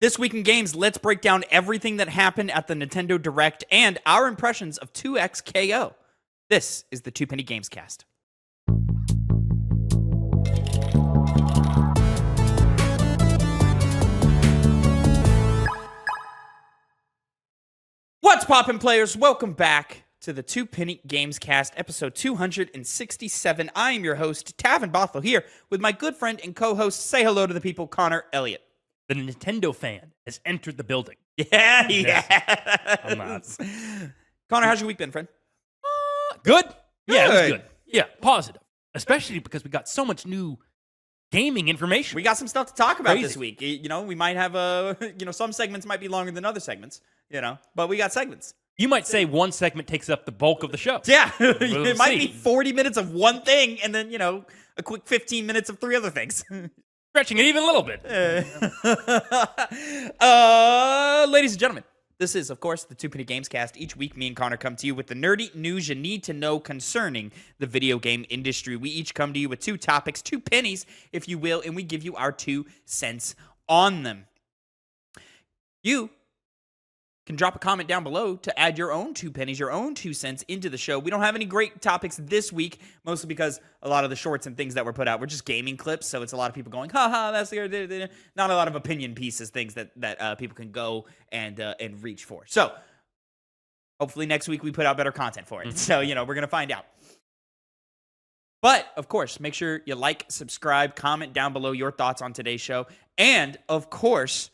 This week in games, let's break down everything that happened at the Nintendo Direct and our impressions of 2XKO. This is the Two Penny Gamescast. What's poppin', players? Welcome back to the Two Penny Gamescast, episode 267. I am your host, Tavin Bothel, here with my good friend and co-host. Say hello to the people, Connor Elliott. The Nintendo fan has entered the building. Yeah. I'm not. Connor, how's your week been, friend? Good. Yeah, it was Good. good. Yeah, positive. Especially because we got so much new gaming information. We got some stuff to talk about Crazy. this week. You know, we might have some segments might be longer than other segments, but we got segments. You might say one segment takes up the bulk of the show. Yeah, We'll it might see. be 40 minutes of one thing and then, a quick 15 minutes of three other things. Stretching it even a little bit. Ladies and gentlemen, this is, of course, the Two Penny Gamescast. Each week, me and Connor come to you with the nerdy news you need to know concerning the video game industry. We each come to you with two topics, two pennies, if you will, and we give you our 2 cents on them. You can drop a comment down below to add your own 2 pennies, your own 2 cents into the show. We don't have any great topics this week, mostly because a lot of the shorts and things that were put out were just gaming clips, so it's a lot of people going, haha, that's good. Not a lot of opinion pieces, things that people can go and reach for. So, hopefully next week we put out better content for it. So, we're going to find out. But, of course, make sure you like, subscribe, comment down below your thoughts on today's show. And, of course,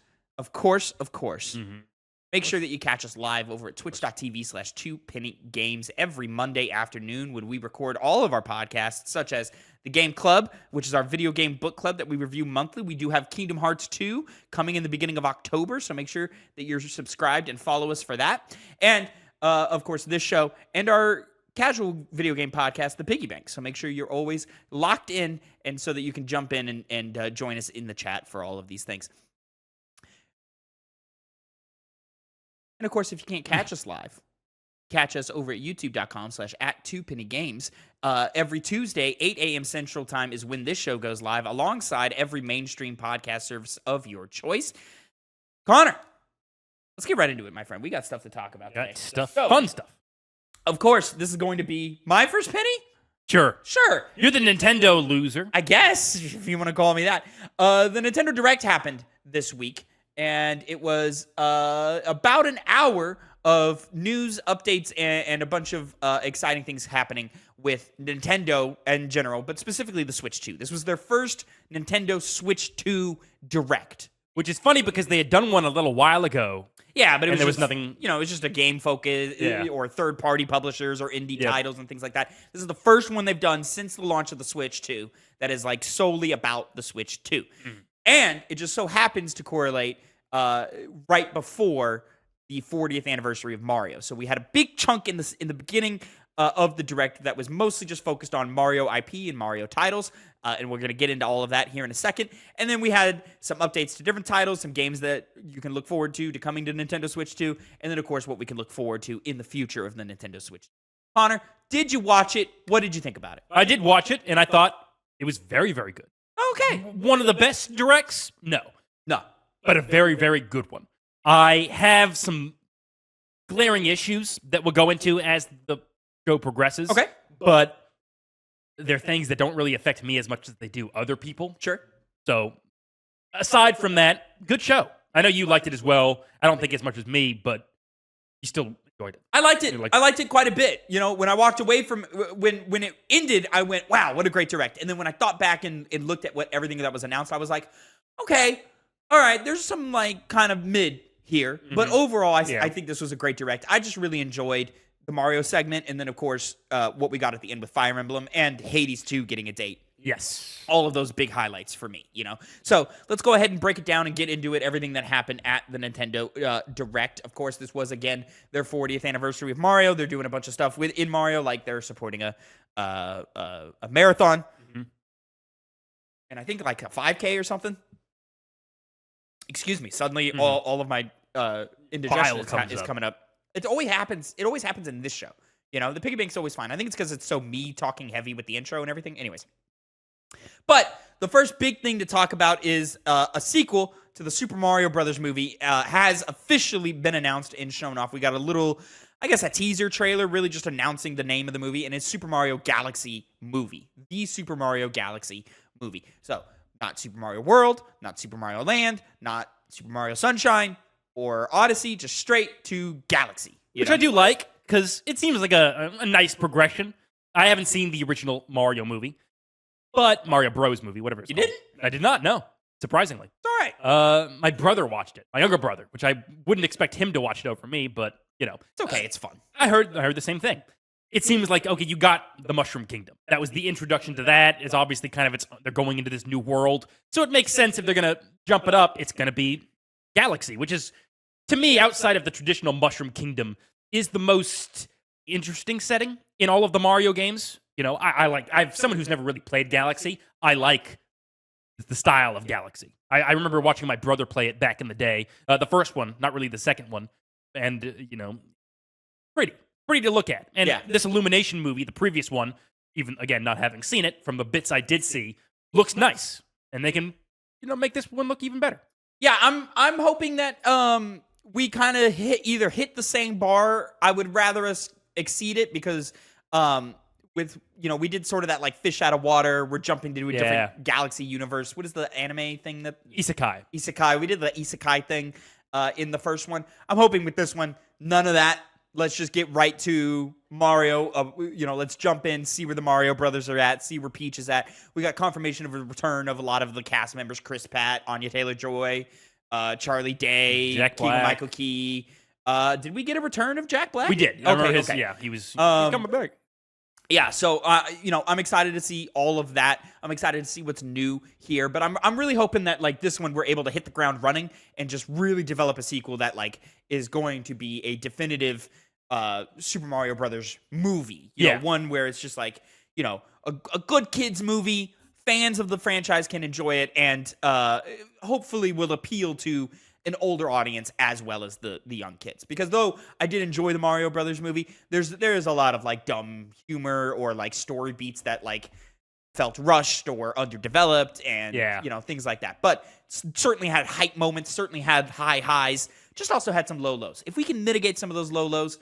make sure that you catch us live over at twitch.tv/2pennygames every Monday afternoon when we record all of our podcasts, such as the Game Club, which is our video game book club that we review monthly. We do have Kingdom Hearts 2 coming in the beginning of October, so make sure that you're subscribed and follow us for that. And, of course, this show and our casual video game podcast, The Piggy Bank. So make sure you're always locked in and so that you can jump in and join us in the chat for all of these things. And, of course, if you can't catch us live, catch us over at youtube.com/@2pennygames. Every Tuesday, 8 a.m. Central Time is when this show goes live, alongside every mainstream podcast service of your choice. Connor, let's get right into it, my friend. We got stuff to talk about today. Got stuff, So, fun stuff. of course, this is going to be my first penny? Sure. Sure. You're the Nintendo loser. I guess, if you want to call me that. The Nintendo Direct happened this week. And it was about an hour of news, updates, and a bunch of exciting things happening with Nintendo in general, but specifically the Switch 2. This was their first Nintendo Switch 2 Direct. Which is funny because they had done one a little while ago. Yeah, but there was nothing. it was just a game focus or third-party publishers or indie Yep. titles and things like that. This is the first one they've done since the launch of the Switch 2 that is like solely about the Switch 2. And it just so happens to correlate right before the 40th anniversary of Mario. So we had a big chunk in the beginning of the Direct that was mostly just focused on Mario IP and Mario titles, and we're going to get into all of that here in a second. And then we had some updates to different titles, some games that you can look forward to coming to Nintendo Switch 2, and then, of course, what we can look forward to in the future of the Nintendo Switch. Connor, did you watch it? What did you think about it? I did watch it, and I thought it was very, very good. Okay. One of the best Directs? No. No. But a very, very good one. I have some glaring issues that we'll go into as the show progresses. Okay. But they're things that don't really affect me as much as they do other people. Sure. So, aside from that, good show. I know you liked it as well. I don't think as much as me, but you still enjoyed it. I liked it. I liked it quite a bit. When I walked away from when it ended, I went, "Wow, what a great Direct!" And then when I thought back and looked at everything that was announced, I was like, "Okay, all right, there's some kind of mid here." But overall, I think this was a great Direct. I just really enjoyed the Mario segment, and then of course what we got at the end with Fire Emblem and Hades 2 getting a date. Yes. All of those big highlights for me, So let's go ahead and break it down and get into it, everything that happened at the Nintendo Direct. Of course, this was, again, their 40th anniversary of Mario. They're doing a bunch of stuff in Mario, like they're supporting a marathon. And I think like a 5K or something. Excuse me. Suddenly, all of my indigestion is coming up. It always happens. It always happens in this show. The Piggy Bank's always fine. I think it's because it's so me talking heavy with the intro and everything. Anyways. But the first big thing to talk about is a sequel to the Super Mario Brothers movie has officially been announced and shown off. We got a little, I guess, a teaser trailer, really just announcing the name of the movie, and it's Super Mario Galaxy movie. The Super Mario Galaxy movie. So, not Super Mario World, not Super Mario Land, not Super Mario Sunshine or Odyssey, just straight to Galaxy. Which I do like, because it seems like a nice progression. I haven't seen the original Mario movie, but Mario Bros. Movie, whatever it's called. You didn't? I did not, no. Surprisingly. It's all right. My brother watched it. My younger brother, which I wouldn't expect him to watch it over me, but, you know. It's okay. It's fun. I heard the same thing. It seems like, okay, you got the Mushroom Kingdom. That was the introduction to that. It's obviously kind of, they're going into this new world. So it makes sense if they're going to jump it up, it's going to be Galaxy, which is, to me, outside of the traditional Mushroom Kingdom, is the most interesting setting in all of the Mario games. You know, I'm someone who's never really played Galaxy. I like the style of Galaxy. I remember watching my brother play it back in the day. The first one, not really the second one. And, you know, pretty to look at. And this Illumination movie, the previous one, even, again, not having seen it, from the bits I did see, looks nice. And they can, you know, make this one look even better. Yeah, I'm hoping that we kind of hit the same bar. I would rather us exceed it because with, you know, we did sort of that like fish out of water. We're jumping to a different galaxy universe. What is the anime thing that Isekai? We did the Isekai thing in the first one. I'm hoping with this one, none of that. Let's just get right to Mario. You know, let's jump in, see where the Mario brothers are at, see where Peach is at. We got confirmation of a return of a lot of the cast members: Chris Pratt, Anya Taylor-Joy, Charlie Day, Jack Black. Keegan-Michael Key. Did we get a return of Jack Black? We did. Okay. Yeah, he's coming back. Yeah, so you know, I'm excited to see all of that. I'm excited to see what's new here, but I'm really hoping that like this one we're able to hit the ground running and just really develop a sequel that like is going to be a definitive Super Mario Brothers movie. You know, one where it's just like, you know, a good kids movie. Fans of the franchise can enjoy it, and hopefully will appeal to an older audience as well as the young kids. Because though I did enjoy the Mario Brothers movie, there is a lot of like dumb humor or like story beats that like felt rushed or underdeveloped, and you know, things like that. But certainly had hype moments, certainly had high highs, just also had some low lows. If we can mitigate some of those low lows,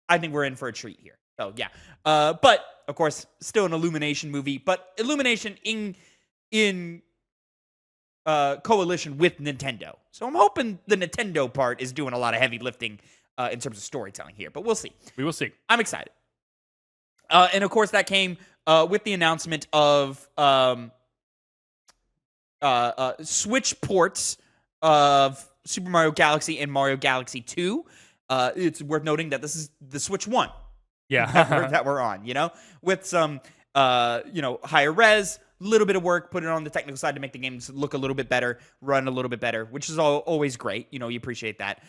I think we're in for a treat here. So yeah, but of course, still an Illumination movie, but Illumination in coalition with Nintendo. So I'm hoping the Nintendo part is doing a lot of heavy lifting in terms of storytelling here, but we'll see. We will see. I'm excited. And of course, that came with the announcement of Switch ports of Super Mario Galaxy and Mario Galaxy 2. It's worth noting that this is the Switch 1. Yeah. that we're on, you know, with some, you know, higher res, little bit of work, put it on the technical side to make the games look a little bit better, run a little bit better, which is always great. You know, you appreciate that.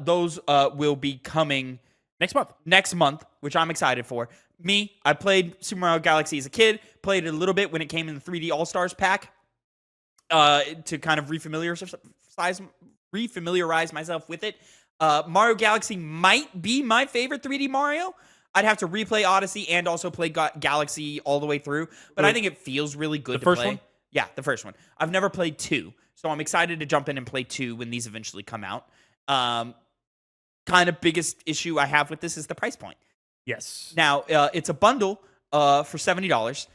Those will be coming next month, which I'm excited for. I played Super Mario Galaxy as a kid, played it a little bit when it came in the 3D All-Stars pack to kind of refamiliarize myself with it. Mario Galaxy might be my favorite 3D Mario. I'd have to replay Odyssey and also play Galaxy all the way through, but I think it feels really good to play. The first one? Yeah, the first one. I've never played 2, so I'm excited to jump in and play 2 when these eventually come out. Kind of biggest issue I have with this is the price point. Yes. Now, it's a bundle for $70.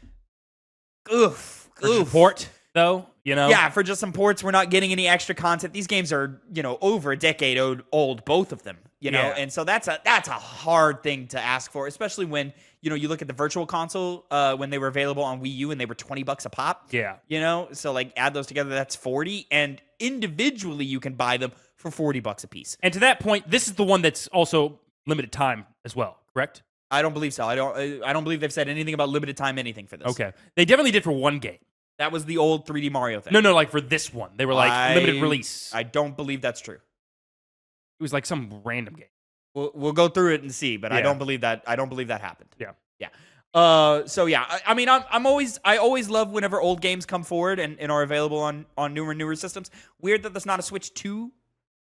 Oof. Port, though, you know? Yeah, for just some ports, we're not getting any extra content. These games are, you know, over a decade old, both of them, you know? And so that's a hard thing to ask for, especially when, you know, you look at the Virtual Console when they were available on Wii U and they were $20 a pop. Yeah. You know? So, like, add those together, that's $40. And individually, you can buy them for $40 a piece. And to that point, this is the one that's also limited time as well, correct? I don't believe so. I don't believe they've said anything about limited time anything for this. Okay. They definitely did for one game. That was the old 3D Mario thing. No, like for this one. They were like limited release. I don't believe that's true. It was like some random game. We'll go through it and see, but I don't believe that happened. Yeah. So yeah, I mean, I always love whenever old games come forward and are available on newer and newer systems. Weird that there's not a Switch 2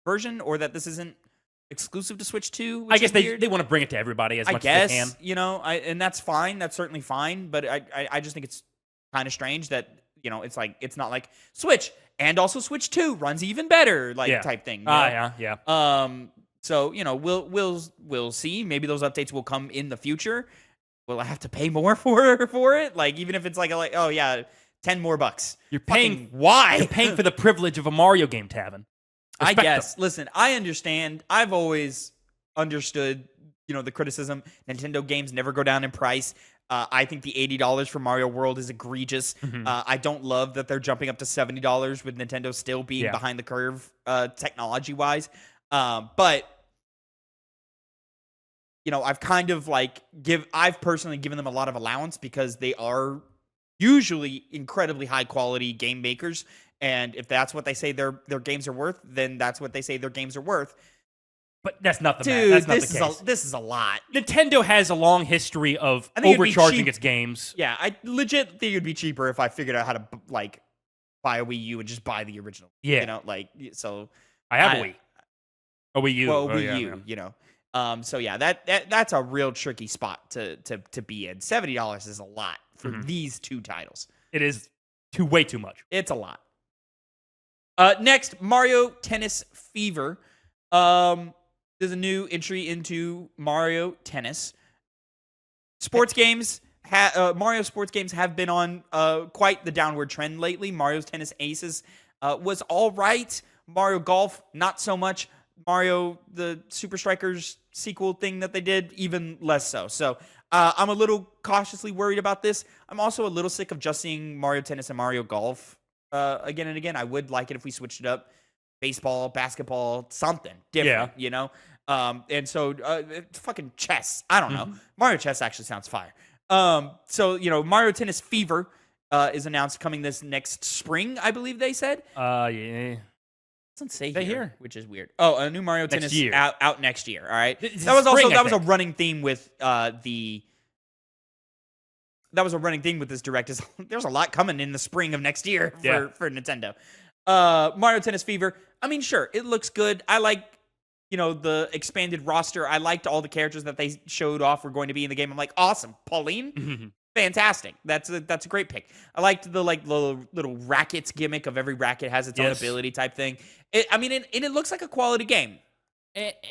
version, or that this isn't exclusive to Switch 2. I guess they want to bring it to everybody as much as they can. You know, and that's fine. That's certainly fine. But I just think it's kind of strange that, you know, it's not like Switch, and also Switch 2 runs even better, like type thing. You know? Yeah. So we'll see. Maybe those updates will come in the future. Will I have to pay more for it? Like, even if it's like oh yeah, $10 more. You're paying. Why? You're paying for the privilege of a Mario game, Tavin. I guess. Listen, I understand. I've always understood, the criticism. Nintendo games never go down in price. I think the $80 for Mario World is egregious. I don't love that they're jumping up to $70 with Nintendo still being behind the curve technology-wise. But I've kind of I've personally given them a lot of allowance because they are usually incredibly high quality game makers. And if that's what they say their games are worth, then that's what they say their games are worth. But that's not the Dude, that's not the case. This is a lot. Nintendo has a long history of overcharging its games. Yeah, I legit think it would be cheaper if I figured out how to buy a Wii U and just buy the original. Yeah. So I have a Wii. A Wii U. Well, Wii U, So yeah, that's a real tricky spot to be in. $70 is a lot for these two titles. It is way too much. It's a lot. Next, Mario Tennis Fever. There's a new entry into Mario Tennis. Sports games, Mario sports games have been on quite the downward trend lately. Mario's Tennis Aces was all right. Mario Golf, not so much. Mario, the Super Strikers sequel thing that they did, even less so. So I'm a little cautiously worried about this. I'm also a little sick of just seeing Mario Tennis and Mario Golf again and again. I would like it if we switched it up. Baseball, basketball, something different, And so fucking chess. I don't know. Mario Chess actually sounds fire. So, Mario Tennis Fever is announced coming this next spring, I believe they said. Yeah. Doesn't say they here, which is weird. Oh, a new Mario Tennis year. out next year. All right. That was a running theme with that was a running theme with this direct. Is there's a lot coming in the spring of next year for Nintendo. Mario Tennis Fever. I mean, sure, it looks good. I like, the expanded roster. I liked all the characters that they showed off were going to be in the game. I'm like, awesome. Pauline, fantastic. That's a great pick. I liked the little rackets gimmick of every racket has its own ability type thing. It looks like a quality game.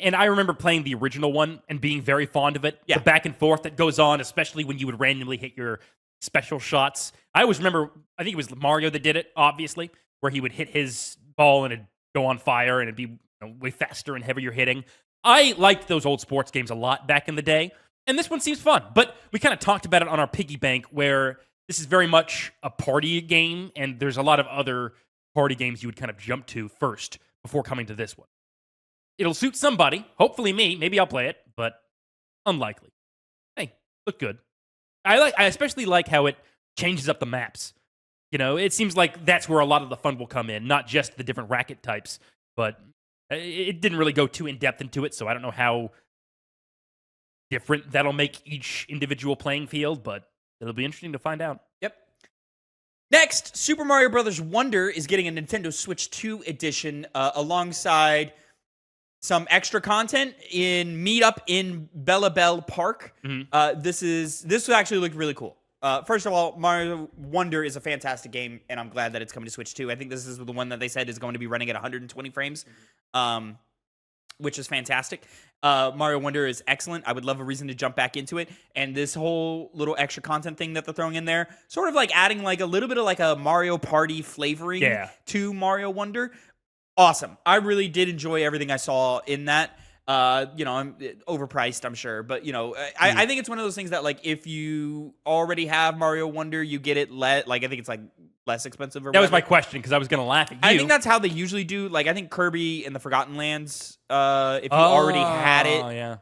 And I remember playing the original one and being very fond of it. Yeah. The back and forth that goes on, especially when you would randomly hit your special shots. I always remember, I think it was Mario that did it, obviously, where he would hit his ball and it'd go on fire and it'd be way faster and heavier hitting. I liked those old sports games a lot back in the day, and this one seems fun. But we kind of talked about it on our piggy bank, where this is very much a party game, and there's a lot of other party games you would kind of jump to first before coming to this one. It'll suit somebody, hopefully me. Maybe I'll play it, but unlikely. Hey, look good. I especially like how it changes up the maps. It seems like that's where a lot of the fun will come in, not just the different racket types, but it didn't really go too in-depth into it, so I don't know how different that'll make each individual playing field, but it'll be interesting to find out. Yep. Next, Super Mario Bros. Wonder is getting a Nintendo Switch 2 edition alongside some extra content in Meetup in Bella Bell Park. This actually looked really cool. First of all, Mario Wonder is a fantastic game, and I'm glad that it's coming to Switch 2. I think this is the one that they said is going to be running at 120 frames, which is fantastic. Mario Wonder is excellent. I would love a reason to jump back into it. And this whole little extra content thing that they're throwing in there, sort of like adding like a little bit of like a Mario Party flavoring to Mario Wonder. Awesome. I really did enjoy everything I saw in that. I'm overpriced, I'm sure, but I think it's one of those things that like if you already have Mario Wonder, you get it I think it's like less expensive or whatever. That was my question because I was going to laugh at you. I think that's how they usually do. Like I think Kirby and the Forgotten Lands, if you already had it,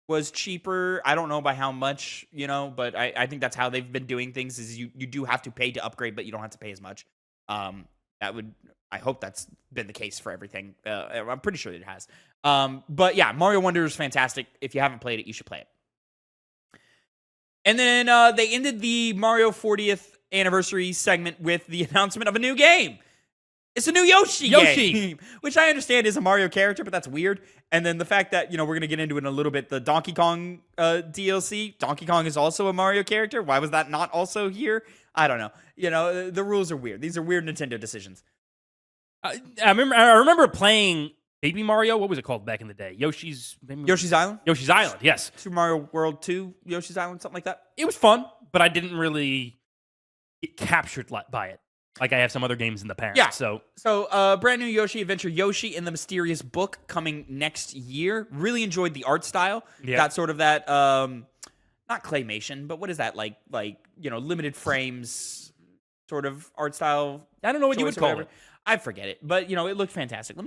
was cheaper. I don't know by how much, but I think that's how they've been doing things. Is you do have to pay to upgrade, but you don't have to pay as much. I hope that's been the case for everything. I'm pretty sure it has. But yeah, Mario Wonder is fantastic. If you haven't played it, you should play it. And then they ended the Mario 40th anniversary segment with the announcement of a new game. It's a new Yoshi game, which I understand is a Mario character, but that's weird. And then the fact that, we're going to get into it in a little bit, the Donkey Kong DLC. Donkey Kong is also a Mario character. Why was that not also here? I don't know. The rules are weird. These are weird Nintendo decisions. I remember playing Baby Mario. What was it called back in the day? Yoshi's Island? Yoshi's Island, yes. Super Mario World 2, Yoshi's Island, something like that? It was fun, but I didn't really get captured by it like I have some other games in the past. Yeah. So brand new Yoshi Adventure, Yoshi and the Mysterious Book, coming next year. Really enjoyed the art style. Yeah. Got sort of that, not claymation, but what is that? Like limited frames sort of art style. I don't know what you would call it. I forget it, but it looked fantastic. Let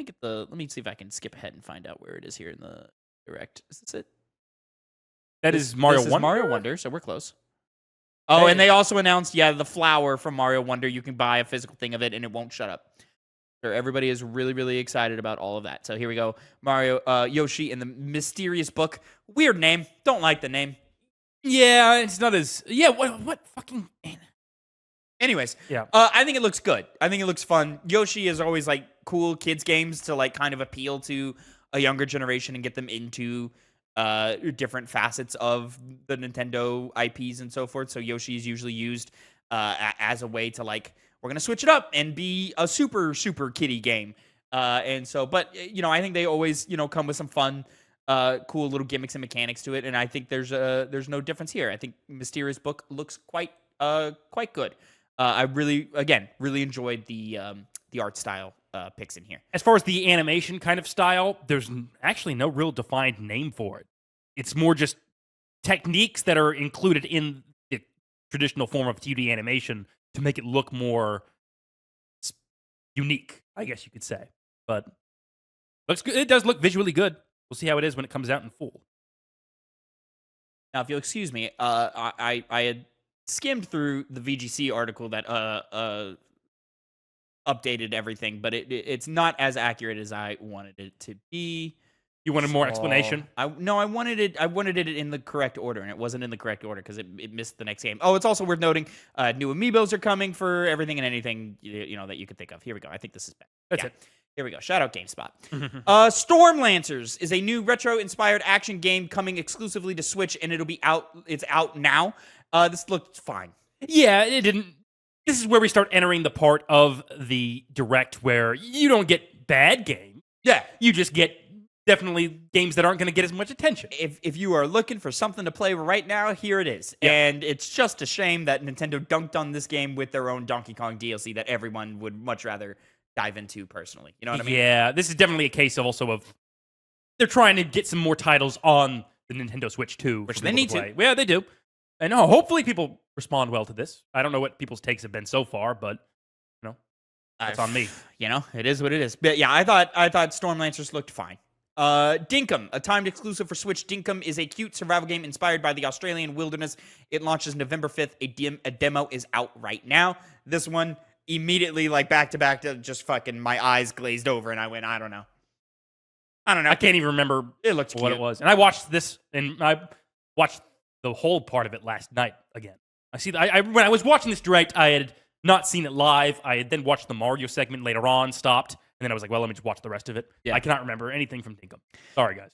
me see if I can skip ahead and find out where it is here in the direct. Is this it? That is Mario Wonder. Wonder. Mario Wonder, so we're close. Oh, and they also announced, the flower from Mario Wonder. You can buy a physical thing of it, and it won't shut up. So everybody is really, really excited about all of that. So here we go. Yoshi and the Mysterious Book. Weird name. Don't like the name. Yeah, it's not as... Yeah, what fucking... Anyways, yeah. I think it looks good. I think it looks fun. Yoshi is always like cool kids games to like kind of appeal to a younger generation and get them into different facets of the Nintendo IPs and so forth. So Yoshi is usually used as a way to like, we're going to switch it up and be a super, super kiddie game. I think they always, come with some fun, cool little gimmicks and mechanics to it. And I think there's no difference here. I think Mysterious Book looks quite good. I really enjoyed the art style picks in here. As far as the animation kind of style, there's actually no real defined name for it. It's more just techniques that are included in the traditional form of 2D animation to make it look more unique, I guess you could say. But looks good. It does look visually good. We'll see how it is when it comes out in full. Now, if you'll excuse me, I had skimmed through the VGC article that updated everything, but it's not as accurate as I wanted it to be. You wanted more explanation? I wanted it in the correct order, and it wasn't in the correct order because it missed the next game. Oh, it's also worth noting, new amiibos are coming for everything and anything that you could think of. Here we go. I think this is bad. That's it. Here we go. Shout out GameSpot. Stormlancers is a new retro-inspired action game coming exclusively to Switch, and it'll be out. It's out now. This looked fine. Yeah, it didn't. This is where we start entering the part of the direct where you don't get bad games. Yeah, you just get definitely games that aren't going to get as much attention. If you are looking for something to play right now, here it is. Yep. And it's just a shame that Nintendo dunked on this game with their own Donkey Kong DLC that everyone would much rather dive into personally. You know what I mean? Yeah, this is definitely a case of they're trying to get some more titles on the Nintendo Switch too. Which they need to. Yeah, they do. And hopefully people respond well to this. I don't know what people's takes have been so far, but that's on me. It is what it is. But yeah, I thought Stormlancers looked fine. Dinkum, a timed exclusive for Switch. Dinkum is a cute survival game inspired by the Australian wilderness. It launches November 5th. A demo is out right now. This one immediately, like back to back, just fucking my eyes glazed over, and I went, I don't know. I can't even remember it looked what cute. It was. And I watched this, and I watched the whole part of it last night again. When I was watching this direct, I had not seen it live. I had then watched the Mario segment later on, stopped, and then I was like, well, let me just watch the rest of it. Yeah. I cannot remember anything from Dinkum. Sorry, guys.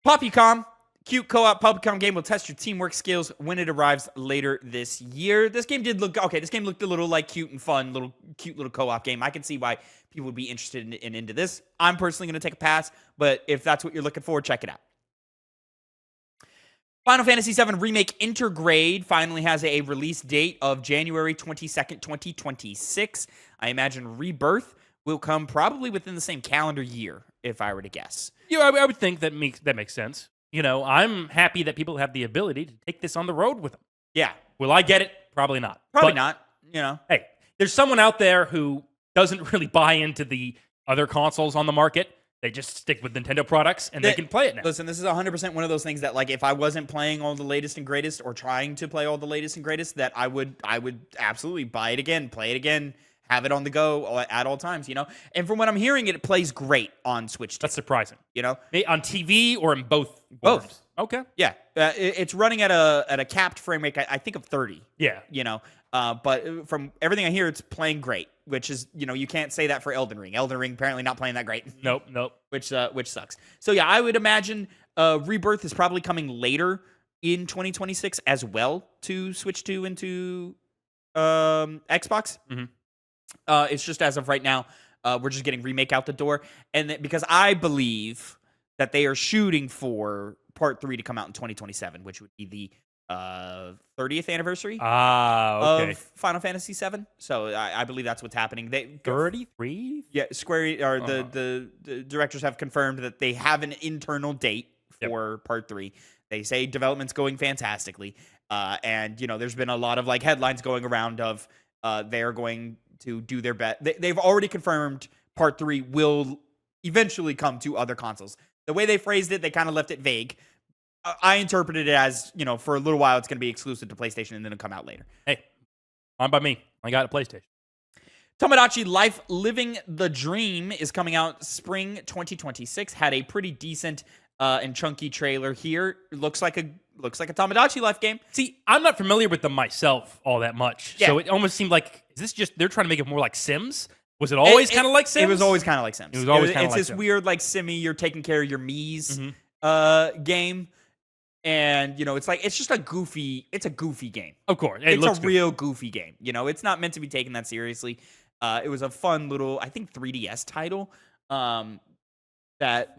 Poppycom, cute co-op Poppycom game will test your teamwork skills when it arrives later this year. This game did look okay. This game looked a little like cute and fun, cute little co-op game. I can see why people would be interested in into this. I'm personally going to take a pass, but if that's what you're looking for, check it out. Final Fantasy VII Remake Intergrade finally has a release date of January 22nd, 2026. I imagine Rebirth will come probably within the same calendar year, if I were to guess. Yeah, I would think that makes sense. I'm happy that people have the ability to take this on the road with them. Yeah. Will I get it? Probably not. Probably not. Hey, there's someone out there who doesn't really buy into the other consoles on the market. They just stick with Nintendo products, and they can play it now. Listen, this is 100% one of those things that, like, if I wasn't playing all the latest and greatest or trying to play all the latest and greatest, that I would absolutely buy it again, play it again, have it on the go at all times, And from what I'm hearing, it plays great on Switch 2. That's surprising. On TV or in both? Both. Okay. Yeah. It's running at a capped frame rate, I think, of 30. Yeah. But from everything I hear, it's playing great, which is, you can't say that for Elden Ring. Elden Ring apparently not playing that great. Nope. Which sucks. So yeah, I would imagine Rebirth is probably coming later in 2026 as well to Switch 2 and to Xbox. Mm-hmm. It's just as of right now, We're just getting remake out the door. And because I believe that they are shooting for Part 3 to come out in 2027, which would be the 30th anniversary Okay. of Final Fantasy VII. So I believe that's what's happening. 33? Yeah, the directors have confirmed that they have an internal date for Part 3. They say development's going fantastically. And, there's been a lot of headlines going around of they're going to do their best. They've already confirmed Part 3 will eventually come to other consoles. The way they phrased it, they kind of left it vague. I interpreted it as, for a little while it's going to be exclusive to PlayStation and then it'll come out later. Hey, on by me. I got a PlayStation. Tomodachi Life Living the Dream is coming out spring 2026. Had a pretty decent and chunky trailer here. Looks like a Tomodachi Life game. See, I'm not familiar with them myself all that much. Yeah. So it almost seemed like, is this just, they're trying to make it more like Sims? Was it always kind of like Sims? It was always kind of like Sims. It was always kind of like It's this Sims. weird, simmy, you're taking care of your Mii's game. And, it's just a goofy game. Of course. It's a real goofy game. It's not meant to be taken that seriously. It was a fun little, I think, 3DS title that,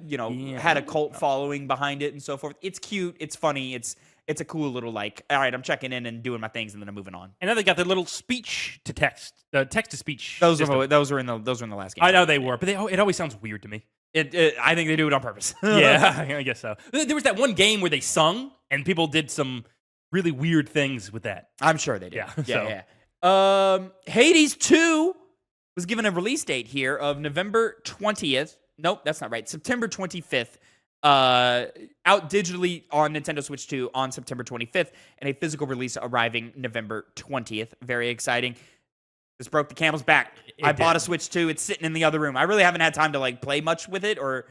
had a cult following behind it and so forth. It's cute. It's funny. It's a cool little, all right, I'm checking in and doing my things and then I'm moving on. And now they got the little speech to text, text to speech. Those were in the last game. I know they were, but it always sounds weird to me. I think they do it on purpose. Yeah, I guess so. There was that one game where they sung, and people did some really weird things with that. I'm sure they did. Yeah. Hades 2 was given a release date here of November 20th. Nope, that's not right. September 25th. Out digitally on Nintendo Switch 2 on September 25th, and a physical release arriving November 20th. Very exciting. This broke the camel's back. I bought a Switch 2. It's sitting in the other room. I really haven't had time to play much with it or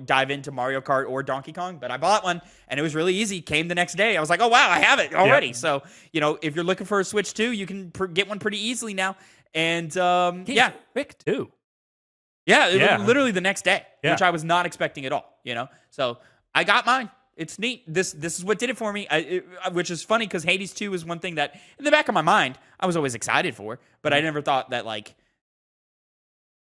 dive into Mario Kart or Donkey Kong, but I bought one and it was really easy. Came the next day. I was like, oh wow, I have it already. Yep. So, if you're looking for a Switch 2, you can get one pretty easily now. And quick too. Yeah, literally the next day, which I was not expecting at all, So, I got mine. It's neat. This is what did it for me, which is funny because Hades 2 is one thing that, in the back of my mind, I was always excited for, but I never thought that,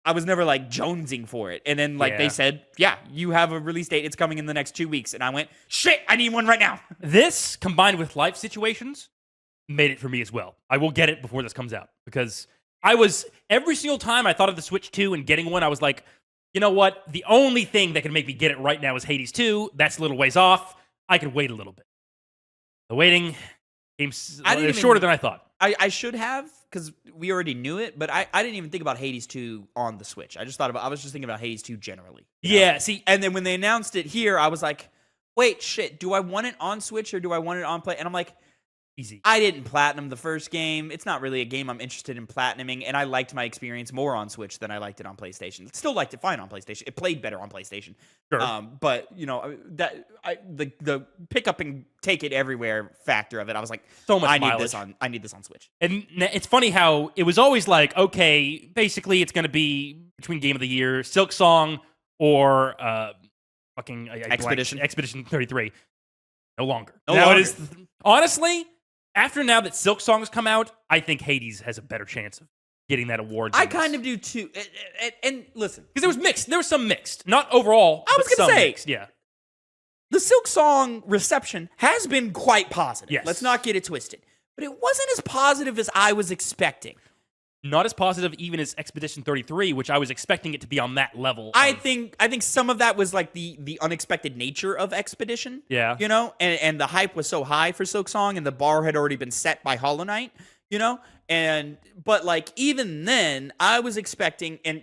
I was never, jonesing for it. And then, they said, yeah, you have a release date. It's coming in the next 2 weeks. And I went, shit, I need one right now. This, combined with life situations, made it for me as well. I will get it before this comes out because every single time I thought of the Switch 2 and getting one, I was like, you know what? The only thing that can make me get it right now is Hades 2. That's a little ways off. I could wait a little bit. The waiting came shorter than I thought. I should have, because we already knew it, but I didn't even think about Hades 2 on the Switch. I was just thinking about Hades 2 generally. Yeah, see. And then when they announced it here, I was like, wait, shit, do I want it on Switch or do I want it on Play? And I'm like, easy. I didn't platinum the first game. It's not really a game I'm interested in platinuming, and I liked my experience more on Switch than I liked it on PlayStation. Still liked it fine on PlayStation. It played better on PlayStation. Sure. But the pick up and take it everywhere factor of it, I was like, so much I mileage. need this on Switch. And it's funny how it was always like, okay, basically it's going to be between Game of the Year, Silk Song, or Expedition 33. No longer. No longer. It is, honestly, after now that Silk Song has come out, I think Hades has a better chance of getting that award. I kind of do too. And listen, because there was some mixed, not overall. I was gonna say, mixed. Yeah, the Silk Song reception has been quite positive. Yes. Let's not get it twisted, but it wasn't as positive as I was expecting. Not as positive even as Expedition 33, which I was expecting it to be on that level. I think some of that was the unexpected nature of Expedition. Yeah. And the hype was so high for Silk Song and the bar had already been set by Hollow Knight, but even then I was expecting, and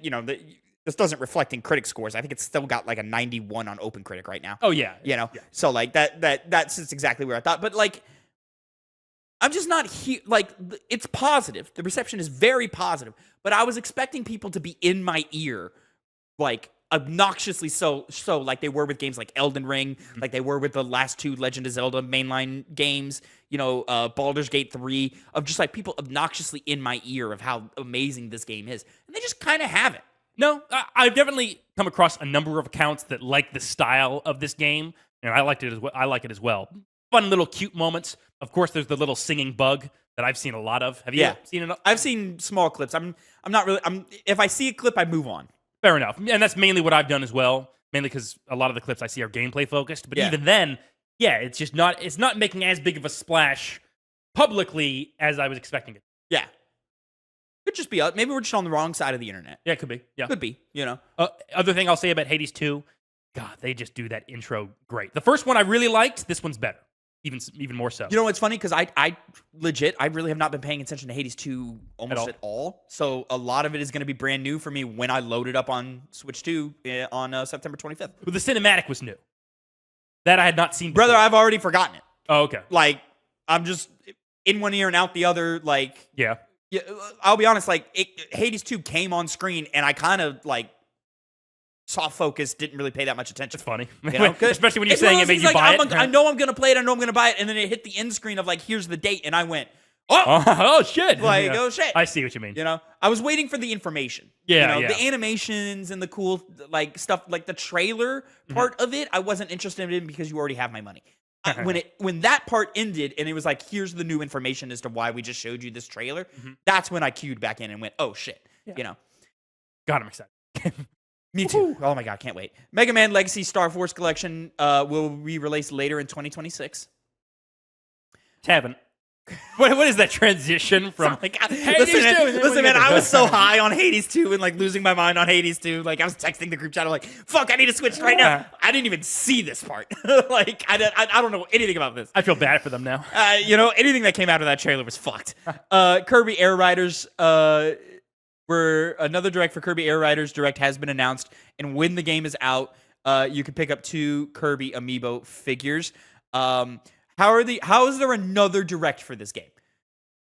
this doesn't reflect in critic scores. I think it's still got a 91 on OpenCritic right now. Oh yeah. Yeah. So that's exactly where I thought. But I'm just not here. It's positive. The reception is very positive. But I was expecting people to be in my ear, obnoxiously so like they were with games like Elden Ring, like they were with the last 2 Legend of Zelda mainline games, Baldur's Gate 3, of just people obnoxiously in my ear of how amazing this game is. And they just kind of haven't. No, I've definitely come across a number of accounts that like the style of this game, and I like it as well. Fun little cute moments. Of course, there's the little singing bug that I've seen a lot of. Have you seen it? I've seen small clips. I'm not really. If I see a clip, I move on. Fair enough, and that's mainly what I've done as well. Mainly because a lot of the clips I see are gameplay focused. But even then, it's just not. It's not making as big of a splash publicly as I was expecting it. Yeah. Could just be maybe we're just on the wrong side of the internet. Yeah, it could be. Yeah, could be. Other thing I'll say about Hades 2, God, they just do that intro great. The first one I really liked. This one's better, even more so. You know what's funny? Because I really have not been paying attention to Hades 2 almost at all. So a lot of it is going to be brand new for me when I load it up on Switch 2 on September 25th. Well, the cinematic was new. That I had not seen before. Brother, I've already forgotten it. Oh, okay. Like I'm just in one ear and out the other. Like yeah. I'll be honest. Like Hades 2 came on screen and I kind of like soft focus, didn't really pay that much attention. It's funny. Especially when you're saying it made you buy it. I know I'm going to play it. I know I'm going to buy it. And then it hit the end screen of like, here's the date. And I went, oh shit. Like, oh shit. I see what you mean. I was waiting for the information. Yeah, the animations and the cool like stuff, like the trailer part of it, I wasn't interested in because you already have my money. When that part ended and it was like, here's the new information as to why we just showed you this trailer, that's when I queued back in and went, oh shit. God, I'm excited. Me too. Oh my god, can't wait. Mega Man Legacy Star Force Collection will be released later in 2026. Tavin, what is that transition from? Listen, man, I was so high on Hades 2 and like losing my mind on Hades 2. Like I was texting the group chat, I'm like, fuck, I need to switch right now. I didn't even see this part. Like I don't know anything about this. I feel bad for them now. Anything that came out of that trailer was fucked. Kirby Air Riders. Another direct for Kirby Air Riders direct has been announced, and when the game is out, you can pick up 2 Kirby amiibo figures. How is there another direct for this game?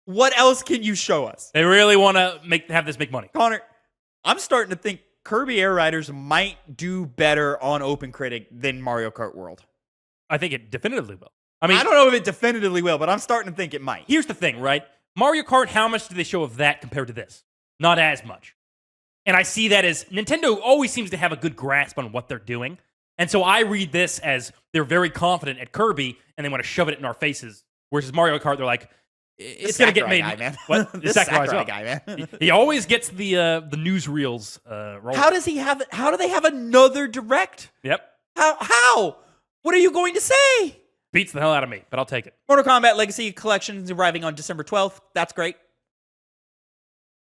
What else can you show us? They really want to have this make money. Connor, I'm starting to think Kirby Air Riders might do better on OpenCritic than Mario Kart World. I think it definitively will. I mean, I don't know if it definitively will, but I'm starting to think it might. Here's the thing, right? Mario Kart, how much do they show of that compared to this? Not as much. And I see that as Nintendo always seems to have a good grasp on what they're doing. And so I read this as they're very confident at Kirby and they want to shove it in our faces. Whereas Mario Kart, they're like, it's going to get made. Guy, man. What? This Sakurai guy, man. He always gets the newsreels rolling. How does he have it? How do they have another direct? Yep. How? What are you going to say? Beats the hell out of me, but I'll take it. Mortal Kombat Legacy Collection is arriving on December 12th. That's great.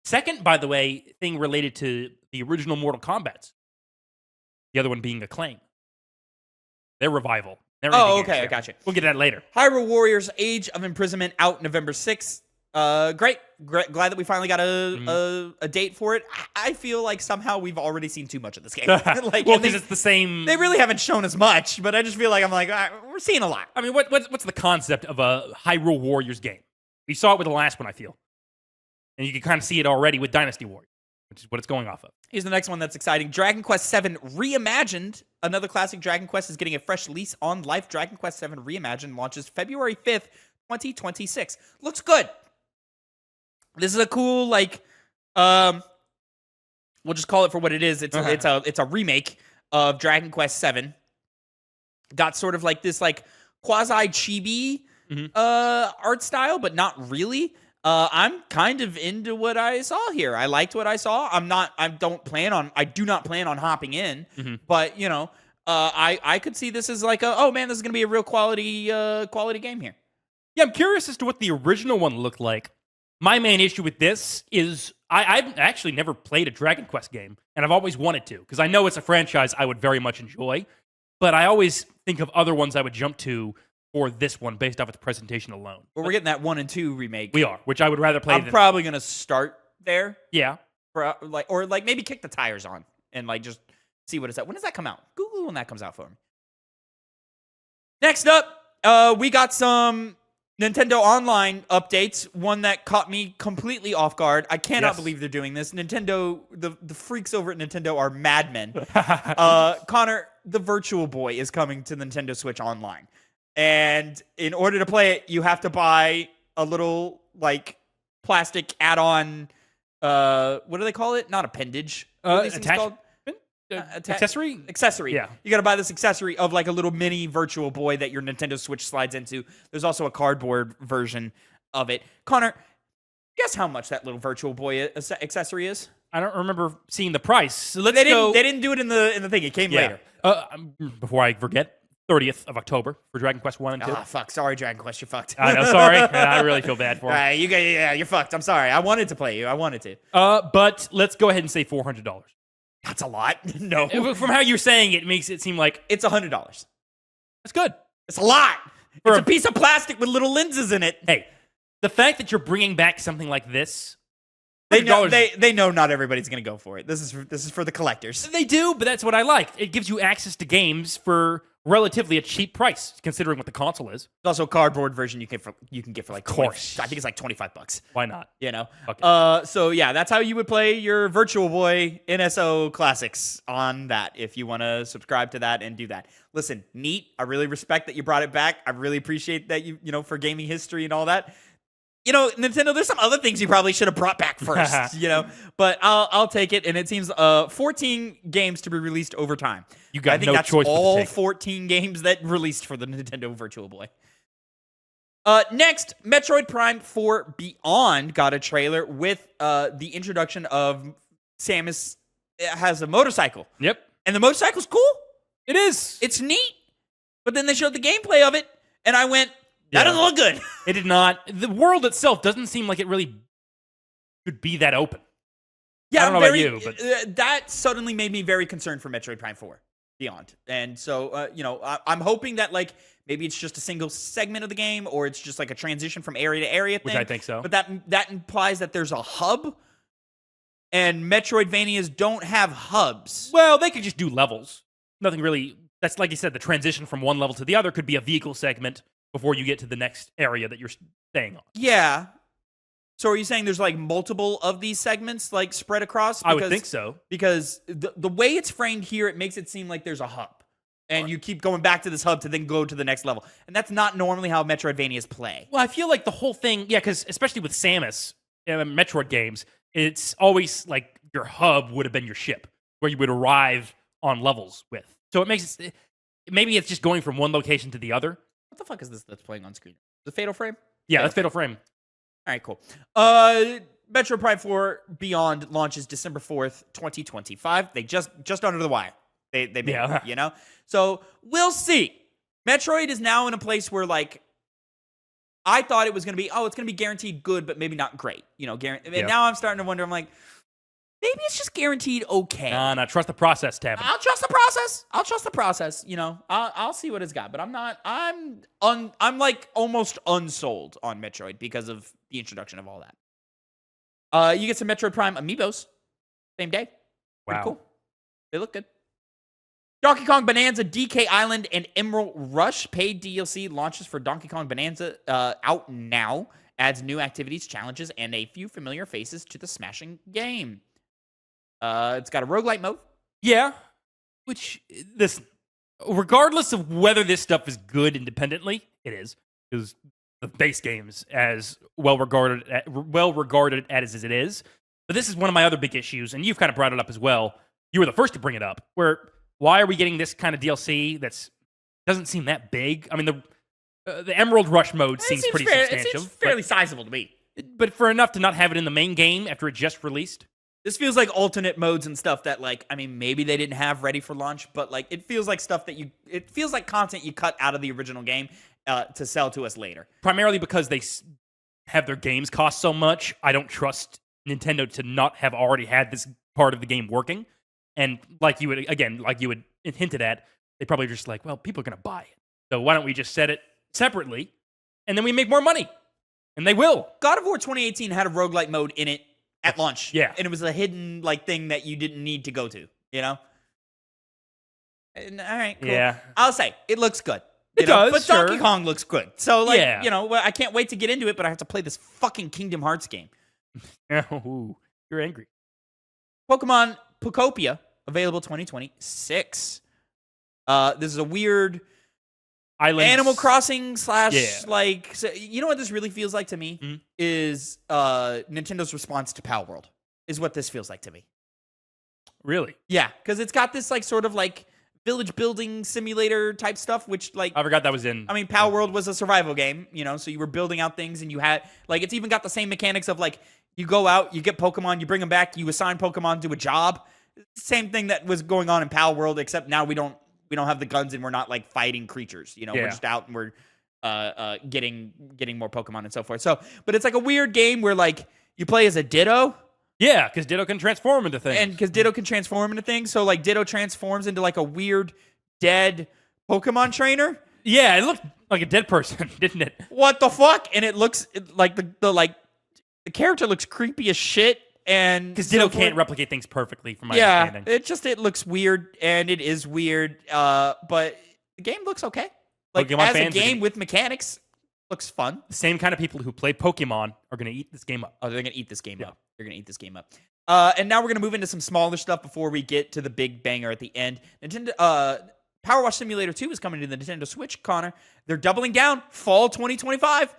Second, by the way, thing related to the original Mortal Kombats. The other one being Acclaim. Their revival. Okay, I got you. We'll get to that later. Hyrule Warriors Age of Imprisonment out November 6th. Great. Glad that we finally got a date for it. I feel like somehow we've already seen too much of this game. Because it's the same. They really haven't shown us much, but I just feel like we're seeing a lot. I mean, what's the concept of a Hyrule Warriors game? We saw it with the last one, I feel. And you can kind of see it already with Dynasty Warriors, which is what it's going off of. Here's the next one that's exciting. Dragon Quest VII Reimagined. Another classic Dragon Quest is getting a fresh lease on life. Dragon Quest VII Reimagined launches February 5th, 2026. Looks good. This is a cool, we'll just call it for what it is. It's a remake of Dragon Quest VII. Got sort of like this quasi chibi art style, but not really. I'm kind of into what I saw here. I liked what I saw. I do not plan on hopping in, but I could see this as this is going to be a real quality game here. Yeah, I'm curious as to what the original one looked like. My main issue with this is I've actually never played a Dragon Quest game, and I've always wanted to, because I know it's a franchise I would very much enjoy, but I always think of other ones I would jump to for this one based off its presentation alone. Well, we're getting that 1 and 2 remake. We are, which I would rather play. I'm probably going to start there. Yeah. Or maybe kick the tires on and just see what it's at. When does that come out? Google when that comes out for me. Next up, we got some Nintendo Online updates. One that caught me completely off guard. I cannot believe they're doing this. Nintendo, the freaks over at Nintendo are madmen. Connor, the Virtual Boy is coming to Nintendo Switch Online. And in order to play it, you have to buy a little plastic add-on. What do they call it? Not appendage. What are these things called? Accessory? Accessory. Yeah. You got to buy this accessory of a little mini Virtual Boy that your Nintendo Switch slides into. There's also a cardboard version of it. Connor, guess how much that little Virtual Boy accessory is? I don't remember seeing the price. So let's They go. didn't do it in the thing. It came later. Before I forget, 30th of October for Dragon Quest 1 and 2. Ah, fuck. Sorry, Dragon Quest. You're fucked. I know, sorry. I really feel bad for him. You're fucked. I'm sorry. I wanted to play you. I wanted to. But let's go ahead and say $400. That's a lot. No. From how you're saying it, makes it seem like It's $100. that's good. It's a lot. For It's a- a piece of plastic with little lenses in it. Hey, the fact that you're bringing back something like this, They know, $100 they know not everybody's going to go for it. This is for the collectors. They do, but that's what I like. It gives you access to games for relatively a cheap price, considering what the console is. There's also a cardboard version you can get for like Of course. I think it's like $25. Why not? You know. Okay. So yeah, that's how you would play your Virtual Boy NSO classics on that. If you want to subscribe to that and do that. Listen, neat. I really respect that you brought it back. I really appreciate that you know for gaming history and all that. You know, Nintendo, there's some other things you probably should have brought back first, you know, but I'll take it. And it seems 14 games to be released over time. You got I think no that's choice but to all take it. 14 games that released for the Nintendo Virtual Boy. Next, Metroid Prime 4 Beyond got a trailer with the introduction of Samus has a motorcycle. Yep. And the motorcycle's cool. It is. It's neat. But then they showed the gameplay of it, and I went, that doesn't look good. It did not. The world itself doesn't seem like it really could be that open. Yeah, I don't know about you, but that suddenly made me very concerned for Metroid Prime 4 Beyond. And so, you know, I'm hoping that, like, maybe it's just a single segment of the game, or it's just like a transition from area to area thing. which I think so. But that implies that there's a hub, and Metroidvanias don't have hubs. Well, they could just do levels. Nothing really. That's like you said, the transition from one level to the other could be a vehicle segment before you get to the next area that you're staying on. Yeah. So are you saying there's like multiple of these segments like spread across? I would think so. Because the way it's framed here, it makes it seem like there's a hub. And you keep going back to this hub to then go to the next level. And that's not normally how Metroidvanias play. Well, I feel like the whole thing, yeah, because especially with Samus in Metroid games, it's always like your hub would have been your ship, where you would arrive on levels with. So it makes it, maybe it's just going from one location to the other. What the fuck is this that's playing on screen? The Fatal Frame? Yeah, that's Fatal Frame. All right, cool. Metroid Prime 4 Beyond launches December 4th, 2025. They just under the wire. They made it, you know? So we'll see. Metroid is now in a place where, like, I thought it was going to be, it's going to be guaranteed good, but maybe not great. You know, and now I'm starting to wonder, I'm like, maybe it's just guaranteed okay. Nah, trust the process, Tavin. I'll trust the process. You know, I'll see what it's got, but I'm like almost unsold on Metroid because of the introduction of all that. You get some Metroid Prime amiibos, same day. Pretty Wow. cool. They look good. Donkey Kong Bonanza, DK Island, and Emerald Rush paid DLC launches for Donkey Kong Bonanza out now. Adds new activities, challenges, and a few familiar faces to the smashing game. It's got a roguelite mode. Yeah, which this, regardless of whether this stuff is good independently, it is, because the base game's as well regarded as it is. But this is one of my other big issues, and you've kind of brought it up as well. You were the first to bring it up. Where why are we getting this kind of DLC that's doesn't seem that big? I mean, the Emerald Rush mode seems pretty substantial. It seems fairly sizable to me. But for enough to not have it in the main game after it just released. This feels like alternate modes and stuff that, like, I mean, maybe they didn't have ready for launch, but, like, it feels like stuff that it feels like content you cut out of the original game to sell to us later. Primarily because they have their games cost so much, I don't trust Nintendo to not have already had this part of the game working. And like you had hinted at, they probably just like, well, people are going to buy it. So why don't we just set it separately, and then we make more money? And they will. God of War 2018 had a roguelite mode in it at launch. Yeah. And it was a hidden, like, thing that you didn't need to go to, you know? And, all right, cool. Yeah. I'll say, it looks good. It does, But sure. Donkey Kong looks good. So, like, Yeah. you know, I can't wait to get into it, but I have to play this fucking Kingdom Hearts game. Ooh, you're angry. Pokemon Pokopia, available 2026. This is a weird Islands. Animal Crossing / Yeah. like, so, you know what this really feels like to me? Mhm. Is Nintendo's response to Pal World, is what this feels like to me. Really? Yeah, because it's got this, like, sort of, like, village building simulator type stuff, which like I forgot that was in. I mean, Pal World was a survival game, so you were building out things and you had like it's even got the same mechanics of like you go out, you get Pokemon, you bring them back, you assign Pokemon to a job. Same thing that was going on in Pal World, except now we don't have the guns and we're not like fighting creatures. We're just out and we're getting more Pokemon and so forth. So, but it's like a weird game where like you play as a Ditto. Yeah, because Ditto can transform into things. And because Ditto can transform into things. So, like, Ditto transforms into, like, a weird, dead Pokemon trainer. Yeah, it looked like a dead person, didn't it? What the fuck? And it looks like the character looks creepy as shit. And because Ditto can't replicate things perfectly, from my understanding. It looks weird, and it is weird. But the game looks okay. Like, Pokemon as a game with mechanics, looks fun. The same kind of people who play Pokemon are going to eat this game up. Oh, they're going to eat this game up. They're going to eat this game up. And now we're going to move into some smaller stuff before we get to the big banger at the end. Nintendo Power Wash Simulator 2 is coming to the Nintendo Switch, Connor. They're doubling down. Fall 2025.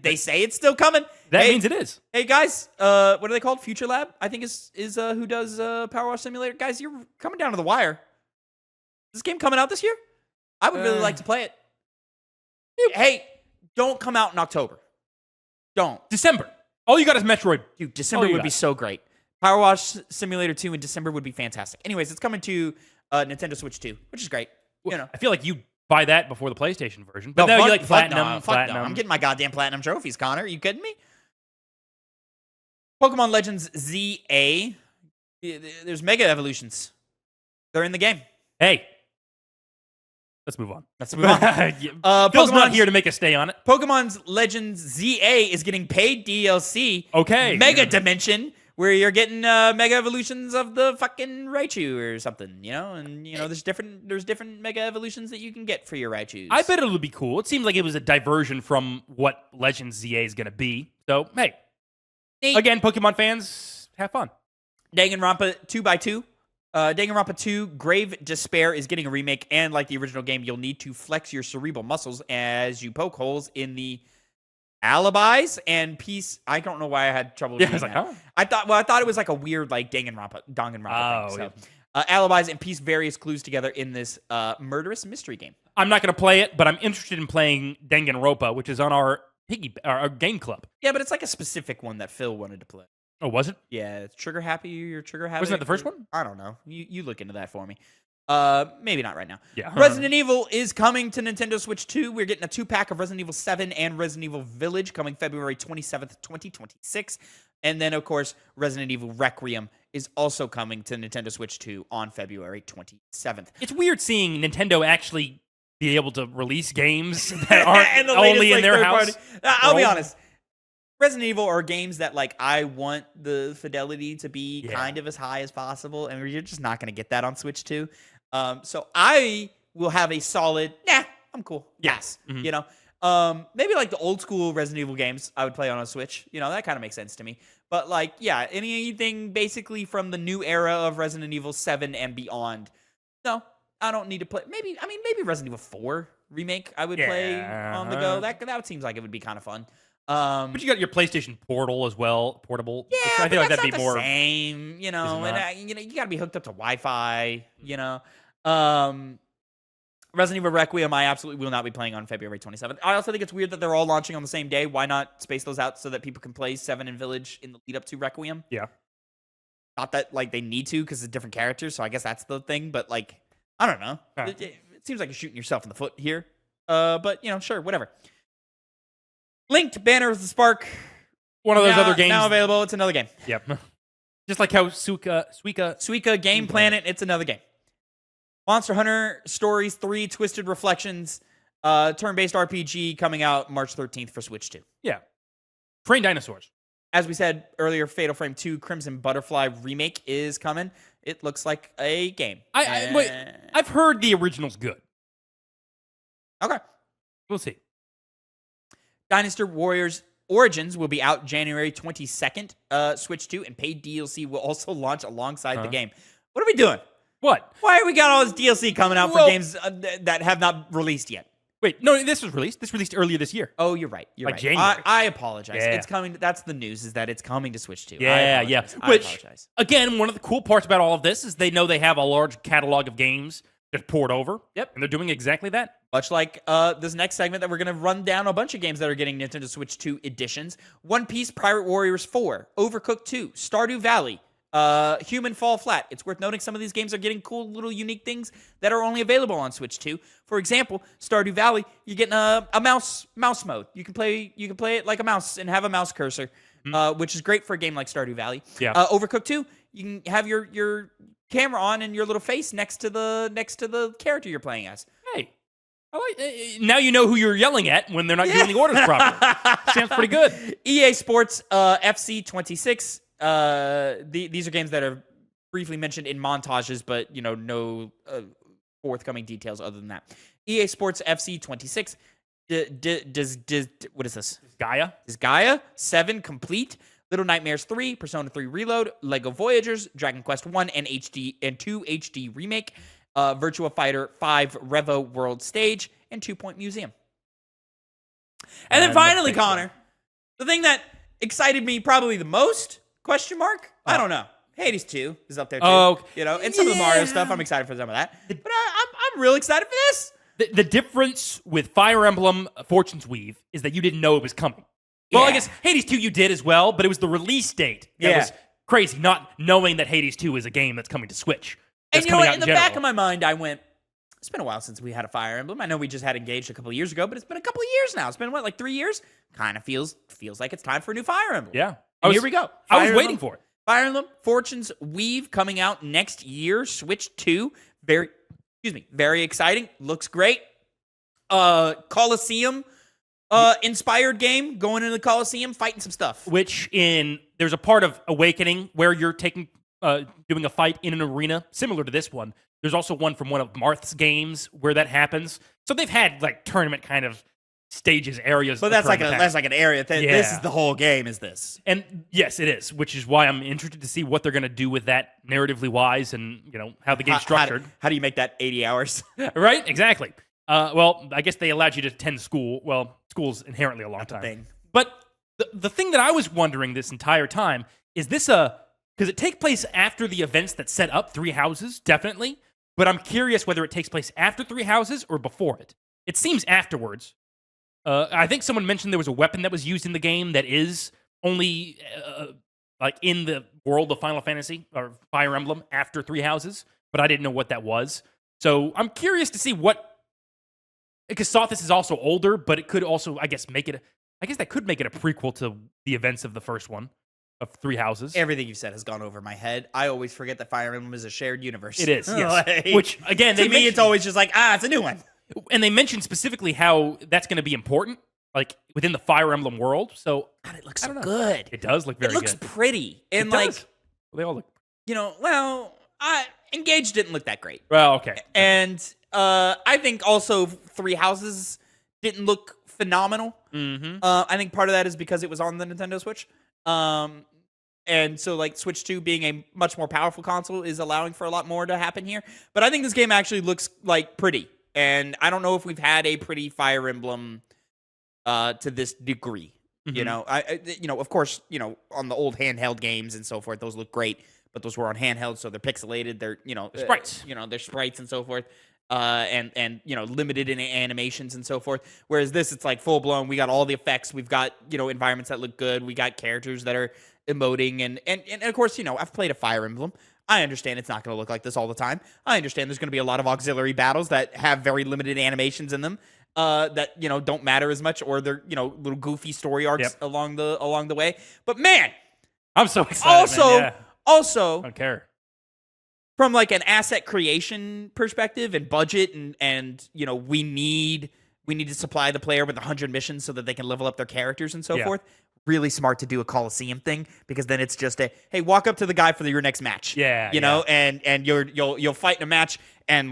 They say it's still coming. That means it is. Hey, guys. What are they called? Future Lab, I think is who does Power Wash Simulator. Guys, you're coming down to the wire. Is this game coming out this year? I would really like to play it. Hey, don't come out in October. Don't. December. All you got is Metroid. Dude, December would be so great. Power Wash Simulator 2 in December would be fantastic. Anyways, it's coming to Nintendo Switch 2, which is great. I feel like you buy that before the PlayStation version. But now you like Platinum. No. I'm getting my goddamn Platinum trophies, Connor. Are you kidding me? Pokemon Legends ZA. There's Mega Evolutions. They're in the game. Hey. Let's move on. Phil's not here to make us stay on it. Pokemon's Legends ZA is getting paid DLC. Okay. Mega Dimension, where you're getting Mega Evolutions of the fucking Raichu or something, And, there's different Mega Evolutions that you can get for your Raichus. I bet it'll be cool. It seems like it was a diversion from what Legends ZA is going to be. So, hey. Again, Pokemon fans, have fun. Danganronpa 2x2. Danganronpa 2 Grave Despair is getting a remake, and like the original game, you'll need to flex your cerebral muscles as you poke holes in the alibis and piece. I don't know why I had trouble with that. Oh. I thought it was like a weird like Danganronpa thing. So, alibis and piece various clues together in this murderous mystery game. I'm not going to play it, but I'm interested in playing Danganronpa, which is on our game club. Yeah, but it's like a specific one that Phil wanted to play. Oh, was it? Yeah, it's Trigger Happy. You're Trigger Happy. Wasn't that the first one? I don't know. You look into that for me. Maybe not right now. Yeah. Resident Evil is coming to Nintendo Switch 2. We're getting a 2-pack of Resident Evil 7 and Resident Evil Village coming February 27th, 2026. And then, of course, Resident Evil Requiem is also coming to Nintendo Switch 2 on February 27th. It's weird seeing Nintendo actually be able to release games that aren't only in their house. I'll be honest. Resident Evil are games that, like, I want the fidelity to be kind of as high as possible, and you're just not going to get that on Switch 2. So I will have a solid, I'm cool. Yes. Mm-hmm. Maybe like the old school Resident Evil games I would play on a Switch. That kind of makes sense to me. But, like, anything basically from the new era of Resident Evil 7 and beyond. No, I don't need to play. Maybe Resident Evil 4 remake I would play on the go. That seems like it would be kind of fun. But you got your PlayStation Portal as well, portable. Yeah, I feel like that'd not be the more same, and you got to be hooked up to Wi-Fi, Resident Evil Requiem, I absolutely will not be playing on February 27th. I also think it's weird that they're all launching on the same day. Why not space those out so that people can play 7 and Village in the lead up to Requiem? Yeah. Not that like they need to because it's different characters, so I guess that's the thing. But like, I don't know. It seems like you're shooting yourself in the foot here. But sure, whatever. Linked Banner of the Spark. One of those other games now available. It's another game. Yep. Just like how Suika Game Planet. It's another game. Monster Hunter Stories 3 Twisted Reflections, turn-based RPG coming out March 13th for Switch 2. Yeah. Train dinosaurs. As we said earlier, Fatal Frame 2 Crimson Butterfly remake is coming. It looks like a game. I've heard the original's good. Okay. We'll see. Dynasty Warriors Origins will be out January 22nd, Switch 2, and paid DLC will also launch alongside the game. What are we doing? What? Why we got all this DLC coming out for games that have not released yet? Wait, no, this was released. This released earlier this year. Oh, you're right. You're right. January. I apologize. Yeah. It's coming. That's the news, is that it's coming to Switch 2. Yeah. I apologize. Again, one of the cool parts about all of this is they know they have a large catalog of games just poured over. Yep. And they're doing exactly that. Much like this next segment that we're going to run down a bunch of games that are getting Nintendo Switch 2 editions. One Piece Pirate Warriors 4, Overcooked 2, Stardew Valley, Human Fall Flat. It's worth noting some of these games are getting cool little unique things that are only available on Switch 2. For example, Stardew Valley, you're getting a mouse mode. You can play it like a mouse and have a mouse cursor, which is great for a game like Stardew Valley. Yeah. Overcooked 2, you can have your camera on and your little face next to the character you're playing as. Hey. Now you know who you're yelling at when they're not doing the orders properly. Sounds pretty good. EA Sports FC 26. These are games that are briefly mentioned in montages, but no forthcoming details other than that. EA Sports FC 26. What is this? Gaia. Is Gaia 7 complete? Little Nightmares 3, Persona 3 Reload, Lego Voyagers, Dragon Quest 1 and 2 HD remake. Virtua Fighter 5 Revo World Stage, and 2 Point Museum. And then finally, Connor, the thing that excited me probably the most, question mark? I don't know. Hades 2 is up there too. Oh, and some of the Mario stuff, I'm excited for some of that. But I'm real excited for this. The difference with Fire Emblem Fortune's Weave is that you didn't know it was coming. Well, I guess Hades 2 you did as well, but it was the release date that was crazy, not knowing that Hades 2 is a game that's coming to Switch. And you know what? In the back of my mind, I went, it's been a while since we had a Fire Emblem. I know we just had Engaged a couple of years ago, but it's been a couple of years now. It's been, like 3 years? Kind of feels like it's time for a new Fire Emblem. Yeah. Here we go. I was waiting for it. Fire Emblem Fortune's Weave coming out next year. Switch 2. Very exciting. Looks great. Colosseum inspired game. Going into the Colosseum, fighting some stuff. There's a part of Awakening where you're doing a fight in an arena similar to this one. There's also one from one of Marth's games where that happens. So they've had like tournament kind of stages, areas. But that's like an area. This is the whole game. Is this? And yes, it is. Which is why I'm interested to see what they're going to do with that narratively wise, and how the game's structured. How do you make that 80 hours? Right? Exactly. Well, I guess they allowed you to attend school. Well, school's inherently a long time. Thing. But the thing that I was wondering this entire time is this because it takes place after the events that set up Three Houses, definitely. But I'm curious whether it takes place after Three Houses or before it. It seems afterwards. I think someone mentioned there was a weapon that was used in the game that is only like in the world of Final Fantasy or Fire Emblem after Three Houses, but I didn't know what that was. So I'm curious to see because Sothis is also older, but it could also, I guess that could make it a prequel to the events of the first one. Of Three Houses. Everything you've said has gone over my head. I always forget that Fire Emblem is a shared universe. It is, yes. Which, again, to me, it's always just like, it's a new one. And they mentioned specifically how that's going to be important, like within the Fire Emblem world. So, God, it looks so good. It does look very good. It looks pretty. And they all look. Engaged didn't look that great. Well, okay. And I think also Three Houses didn't look phenomenal. Mm-hmm. I think part of that is because it was on the Nintendo Switch. And so Switch 2 being a much more powerful console is allowing for a lot more to happen here. But I think this game actually looks pretty. And I don't know if we've had a pretty Fire Emblem to this degree. Mm-hmm. Of course, on the old handheld games and so forth, those look great, but those were on handheld, so they're pixelated. They're sprites. They're sprites and so forth. And limited in animations and so forth. Whereas this, it's like full blown. We got all the effects. We've got environments that look good. We got characters that are emoting, and of course I've played a Fire Emblem. I understand it's not going to look like this all the time. I understand there's going to be a lot of auxiliary battles that have very limited animations in them that don't matter as much, or they're little goofy story arcs along the way. But man, I'm so excited. Also, I don't care. From an asset creation perspective and budget, and we need to supply the player with 100 missions so that they can level up their characters and so forth. Really smart to do a Coliseum thing, because then it's just hey, walk up to the guy for your next match. And you'll fight in a match, and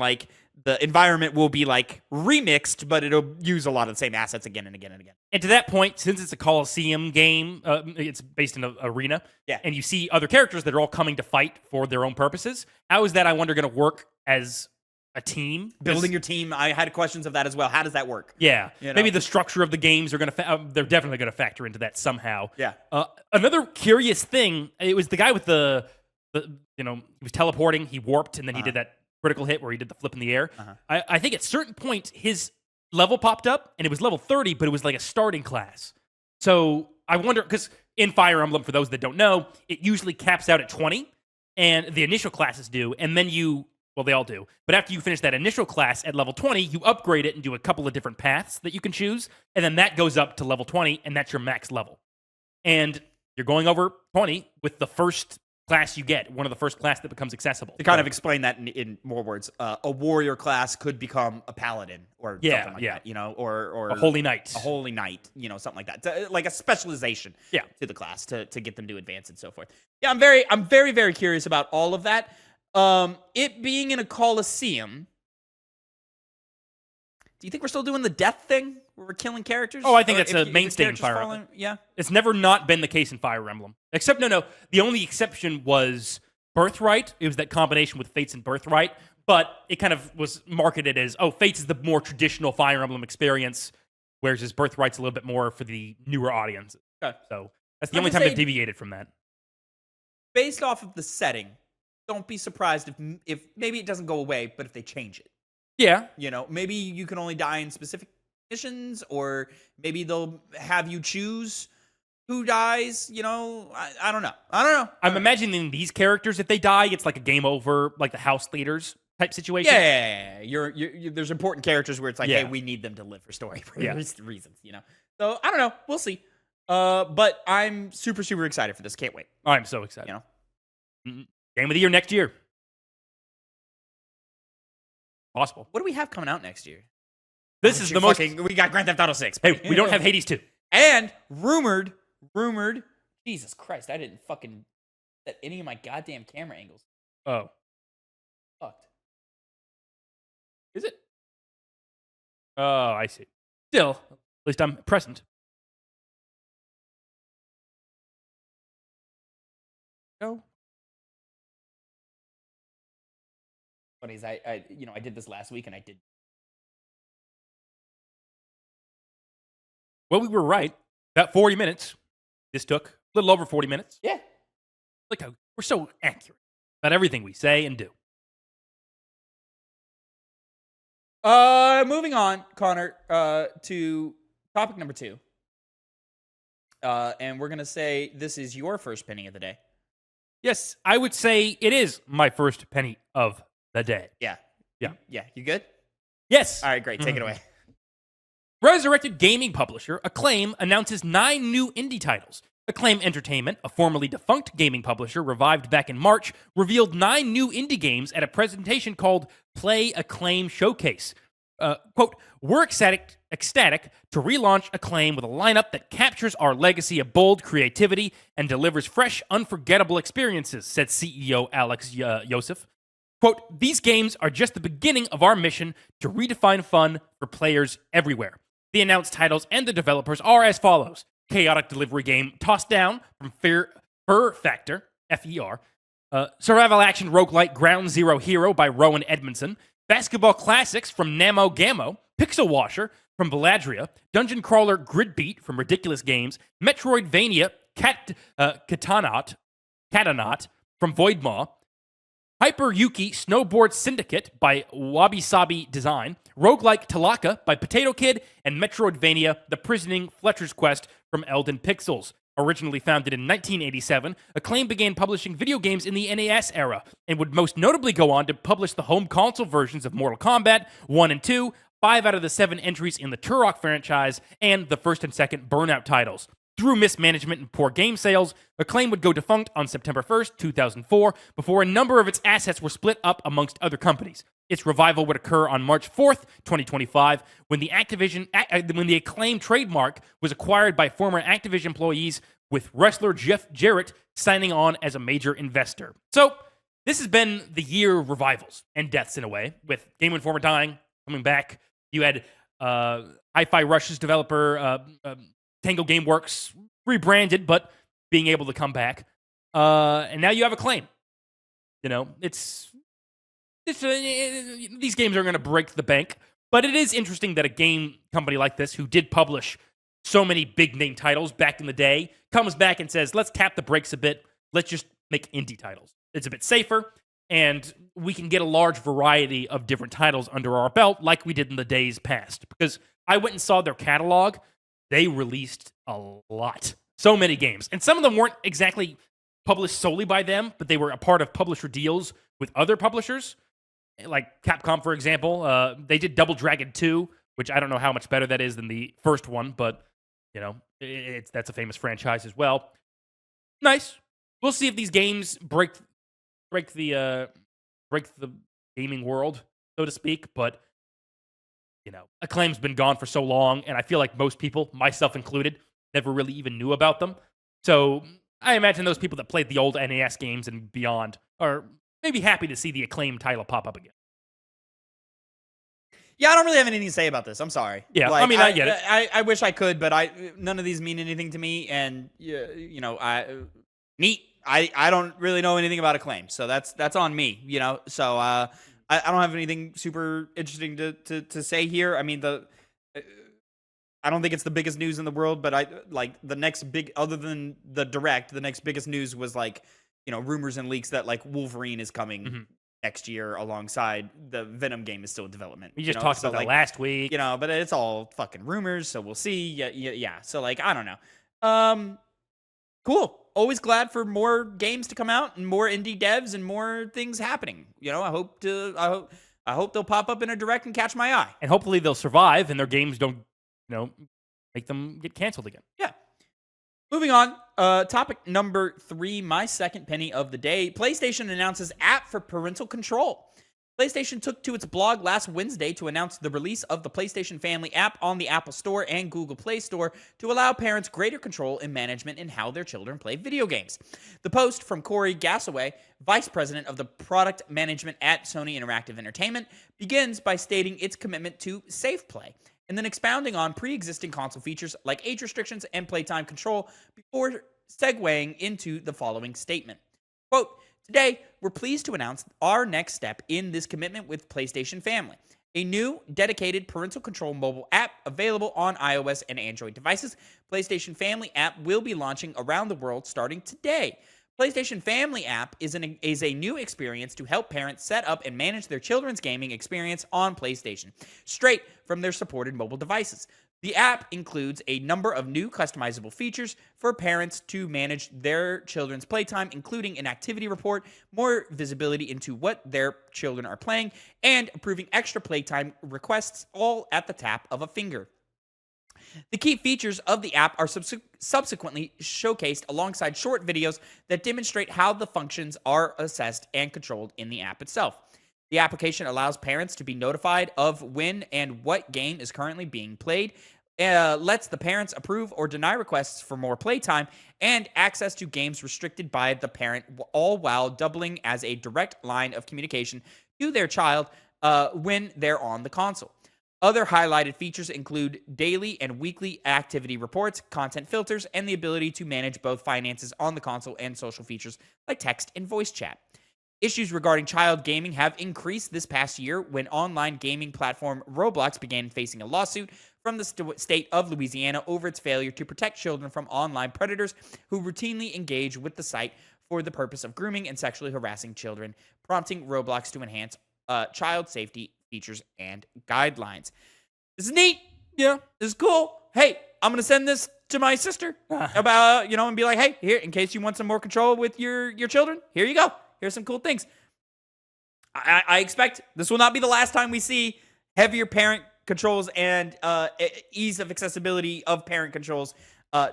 the environment will be remixed, but it'll use a lot of the same assets again and again and again. And to that point, since it's a Coliseum game, it's based in an arena, and you see other characters that are all coming to fight for their own purposes. How is that, I wonder, going to work as a team? Building your team, I had questions of that as well. How does that work? Yeah, maybe the structure of the games are going to. They're definitely going to factor into that somehow. Yeah. Another curious thing, it was the guy with he was teleporting, he warped, and then he did that critical hit where he did the flip in the air. Uh-huh. I think at certain point his level popped up and it was level 30, but it was like a starting class. So I wonder, because in Fire Emblem, for those that don't know, it usually caps out at 20, and the initial classes do, and then they all do. But after you finish that initial class at level 20, you upgrade it and do a couple of different paths that you can choose, and then that goes up to level 20, and that's your max level. And you're going over 20 with the first class you get, one of the first class that becomes accessible. To kind of explain that in more words, a warrior class could become a paladin or something like that, you know, or a holy knight. A holy knight, you know, something like that. Like a specialization to the class to get them to advance and so forth. Yeah, I'm very, very curious about all of that. It being in a Coliseum, do you think we're still doing the death thing where we're killing characters? Oh, I think that's a mainstay in Fire Emblem. Yeah. It's never not been the case in Fire Emblem. Except, no. The only exception was Birthright. It was that combination with Fates and Birthright. But it kind of was marketed as, Fates is the more traditional Fire Emblem experience, whereas his Birthright's a little bit more for the newer audience. Okay. So that's the only time they've deviated from that. Based off of the setting, don't be surprised if maybe it doesn't go away, but if they change it. Yeah. You know, maybe you can only die in specific missions, or maybe they'll have you choose who dies. You know, I don't know. I'm imagining these characters, if they die, it's like a game over, like the house leaders type situation. Yeah. You're there's important characters where it's like, hey, we need them to live for story reasons, you know? So, I don't know. We'll see. But I'm super, super excited for this. Can't wait. I'm so excited. You know? Game of the year next year. Possible. What do we have coming out next year? This is the most... We got Grand Theft Auto 6. Hey, we don't have Hades 2. And rumored, Jesus Christ, I didn't fucking set any of my goddamn camera angles. Oh. Fucked. Is it? Oh, I see. Still, at least I'm present. No. Funny is I did this last week and I did. Well, we were right. About 40 minutes. This took a little over 40 minutes. Yeah. Look how we're so accurate about everything we say and do. Moving on, Connor, to topic number 2. And we're going to say this is your first penny of the day. Yes, I would say it is my first penny of the day. Yeah. Yeah. Yeah. You good? Yes. All right, great. Take it away. Resurrected gaming publisher Acclaim announces 9 new indie titles. Acclaim Entertainment, a formerly defunct gaming publisher revived back in March, revealed 9 new indie games at a presentation called Play Acclaim Showcase. Quote, we're ecstatic to relaunch Acclaim with a lineup that captures our legacy of bold creativity and delivers fresh, unforgettable experiences, said CEO Alex Yosef. Quote, these games are just the beginning of our mission to redefine fun for players everywhere. The announced titles and the developers are as follows. Chaotic delivery game Tossed Down from Fear Factor, F-E-R. Survival action roguelike Ground Zero Hero by Rowan Edmondson. Basketball classics from Namo Gamo. Pixel Washer from Valadria. Dungeon crawler Grid Beat from Ridiculous Games. Metroidvania Katanaut from Voidmaw. Hyper Yuki Snowboard Syndicate by Wabi Sabi Design, Roguelike Talaka by Potato Kid, and Metroidvania The Prisoning Fletcher's Quest from Elden Pixels. Originally founded in 1987, Acclaim began publishing video games in the NES era, and would most notably go on to publish the home console versions of Mortal Kombat 1 and 2, 5 out of the 7 entries in the Turok franchise, and the first and second Burnout titles. Through mismanagement and poor game sales, Acclaim would go defunct on September 1st, 2004, before a number of its assets were split up amongst other companies. Its revival would occur on March 4th, 2025, when the Acclaim trademark was acquired by former Activision employees, with wrestler Jeff Jarrett signing on as a major investor. So, this has been the year of revivals and deaths in a way, with Game Informer dying, coming back. You had Hi-Fi Rush's developer Tango Gameworks rebranded, but being able to come back. And now you have Acclaim. You know, these games are going to break the bank, but it is interesting that a game company like this, who did publish so many big name titles back in the day, comes back and says, let's tap the brakes a bit. Let's just make indie titles. It's a bit safer. and we can get a large variety of different titles under our belt like we did in the days past. Because I went and saw their catalog. They released a lot. So many games. And some of them weren't exactly published solely by them, but they were a part of publisher deals with other publishers. Like Capcom, for example. They did Double Dragon 2, which I don't know how much better that is than the first one, but, that's a famous franchise as well. Nice. We'll see if these games break the gaming world, so to speak. But Acclaim's been gone for so long, and I feel like most people, myself included, never really even knew about them. So I imagine those people that played the old NES games and beyond are maybe happy to see the Acclaim title pop up again. Yeah, I don't really have anything to say about this. I'm sorry. Yeah, I mean, I get it. I wish I could, but none of these mean anything to me, and I don't really know anything about Acclaim, so that's on me. So I don't have anything super interesting to say here. I mean, I don't think it's the biggest news in the world, but the next big, other than the Direct, the next biggest news was rumors and leaks that Wolverine is coming next year alongside the Venom game is still in development. We just talked about that last week. But it's all fucking rumors, so we'll see. Yeah. So I don't know. Cool. Always glad for more games to come out and more indie devs and more things happening. I hope they'll pop up in a Direct and catch my eye. And hopefully they'll survive and their games don't, make them get canceled again. Yeah. Moving on, topic number 3, my second penny of the day. PlayStation announces app for parental control. PlayStation took to its blog last Wednesday to announce the release of the PlayStation Family app on the Apple Store and Google Play Store to allow parents greater control and management in how their children play video games. The post from Corey Gassaway, Vice President of the Product Management at Sony Interactive Entertainment, begins by stating its commitment to safe play, and then expounding on pre-existing console features like age restrictions and playtime control before segueing into the following statement. Quote, "Today, we're pleased to announce our next step in this commitment with PlayStation Family, a new dedicated parental control mobile app available on iOS and Android devices. PlayStation Family app will be launching around the world starting today. PlayStation Family app is a new experience to help parents set up and manage their children's gaming experience on PlayStation, straight from their supported mobile devices. The app includes a number of new customizable features for parents to manage their children's playtime, including an activity report, more visibility into what their children are playing, and approving extra playtime requests, all at the tap of a finger. The key features of the app are subsequently showcased alongside short videos that demonstrate how the functions are assessed and controlled in the app itself. The application allows parents to be notified of when and what game is currently being played, lets the parents approve or deny requests for more playtime, and access to games restricted by the parent, all while doubling as a direct line of communication to their child when they're on the console. Other highlighted features include daily and weekly activity reports, content filters, and the ability to manage both finances on the console and social features like text and voice chat. Issues regarding child gaming have increased this past year when online gaming platform Roblox began facing a lawsuit from the state of Louisiana over its failure to protect children from online predators who routinely engage with the site for the purpose of grooming and sexually harassing children, prompting Roblox to enhance child safety features and guidelines. This is neat. Yeah. This is cool. Hey, I'm going to send this to my sister about, and be like, hey, here, in case you want some more control with your children, here you go. Here's some cool things. I expect this will not be the last time we see heavier parent controls and ease of accessibility of parent controls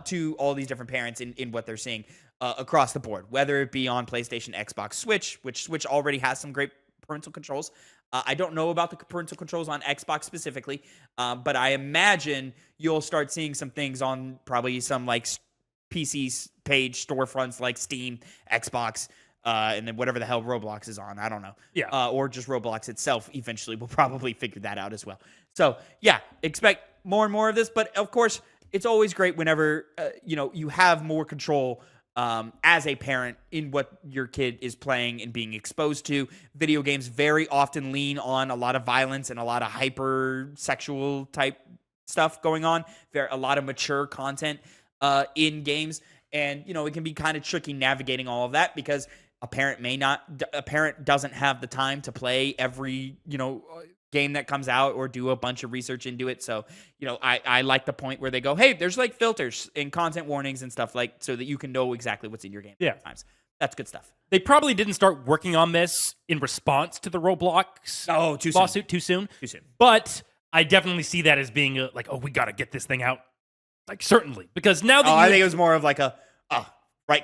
to all these different parents in what they're seeing across the board, whether it be on PlayStation, Xbox, Switch, which Switch already has some great parental controls. I don't know about the parental controls on Xbox specifically, but I imagine you'll start seeing some things on probably some PC page storefronts like Steam, Xbox, and then whatever the hell Roblox is on. I don't know. Yeah. Or just Roblox itself eventually will probably figure that out as well. So, yeah, expect more and more of this. But, of course, it's always great whenever, you have more control as a parent in what your kid is playing and being exposed to. Video games very often lean on a lot of violence and a lot of hyper-sexual type stuff going on. A lot of mature content in games. And, it can be kind of tricky navigating all of that because a parent doesn't have the time to play every, game that comes out or do a bunch of research into it. So, I like the point where they go, hey, there's like filters and content warnings and stuff like so that you can know exactly what's in your game. Yeah. Times. That's good stuff. They probably didn't start working on this in response to the Roblox lawsuit too soon. Too soon. But I definitely see that as being we got to get this thing out. Like, certainly. Because now that I think it was more of like right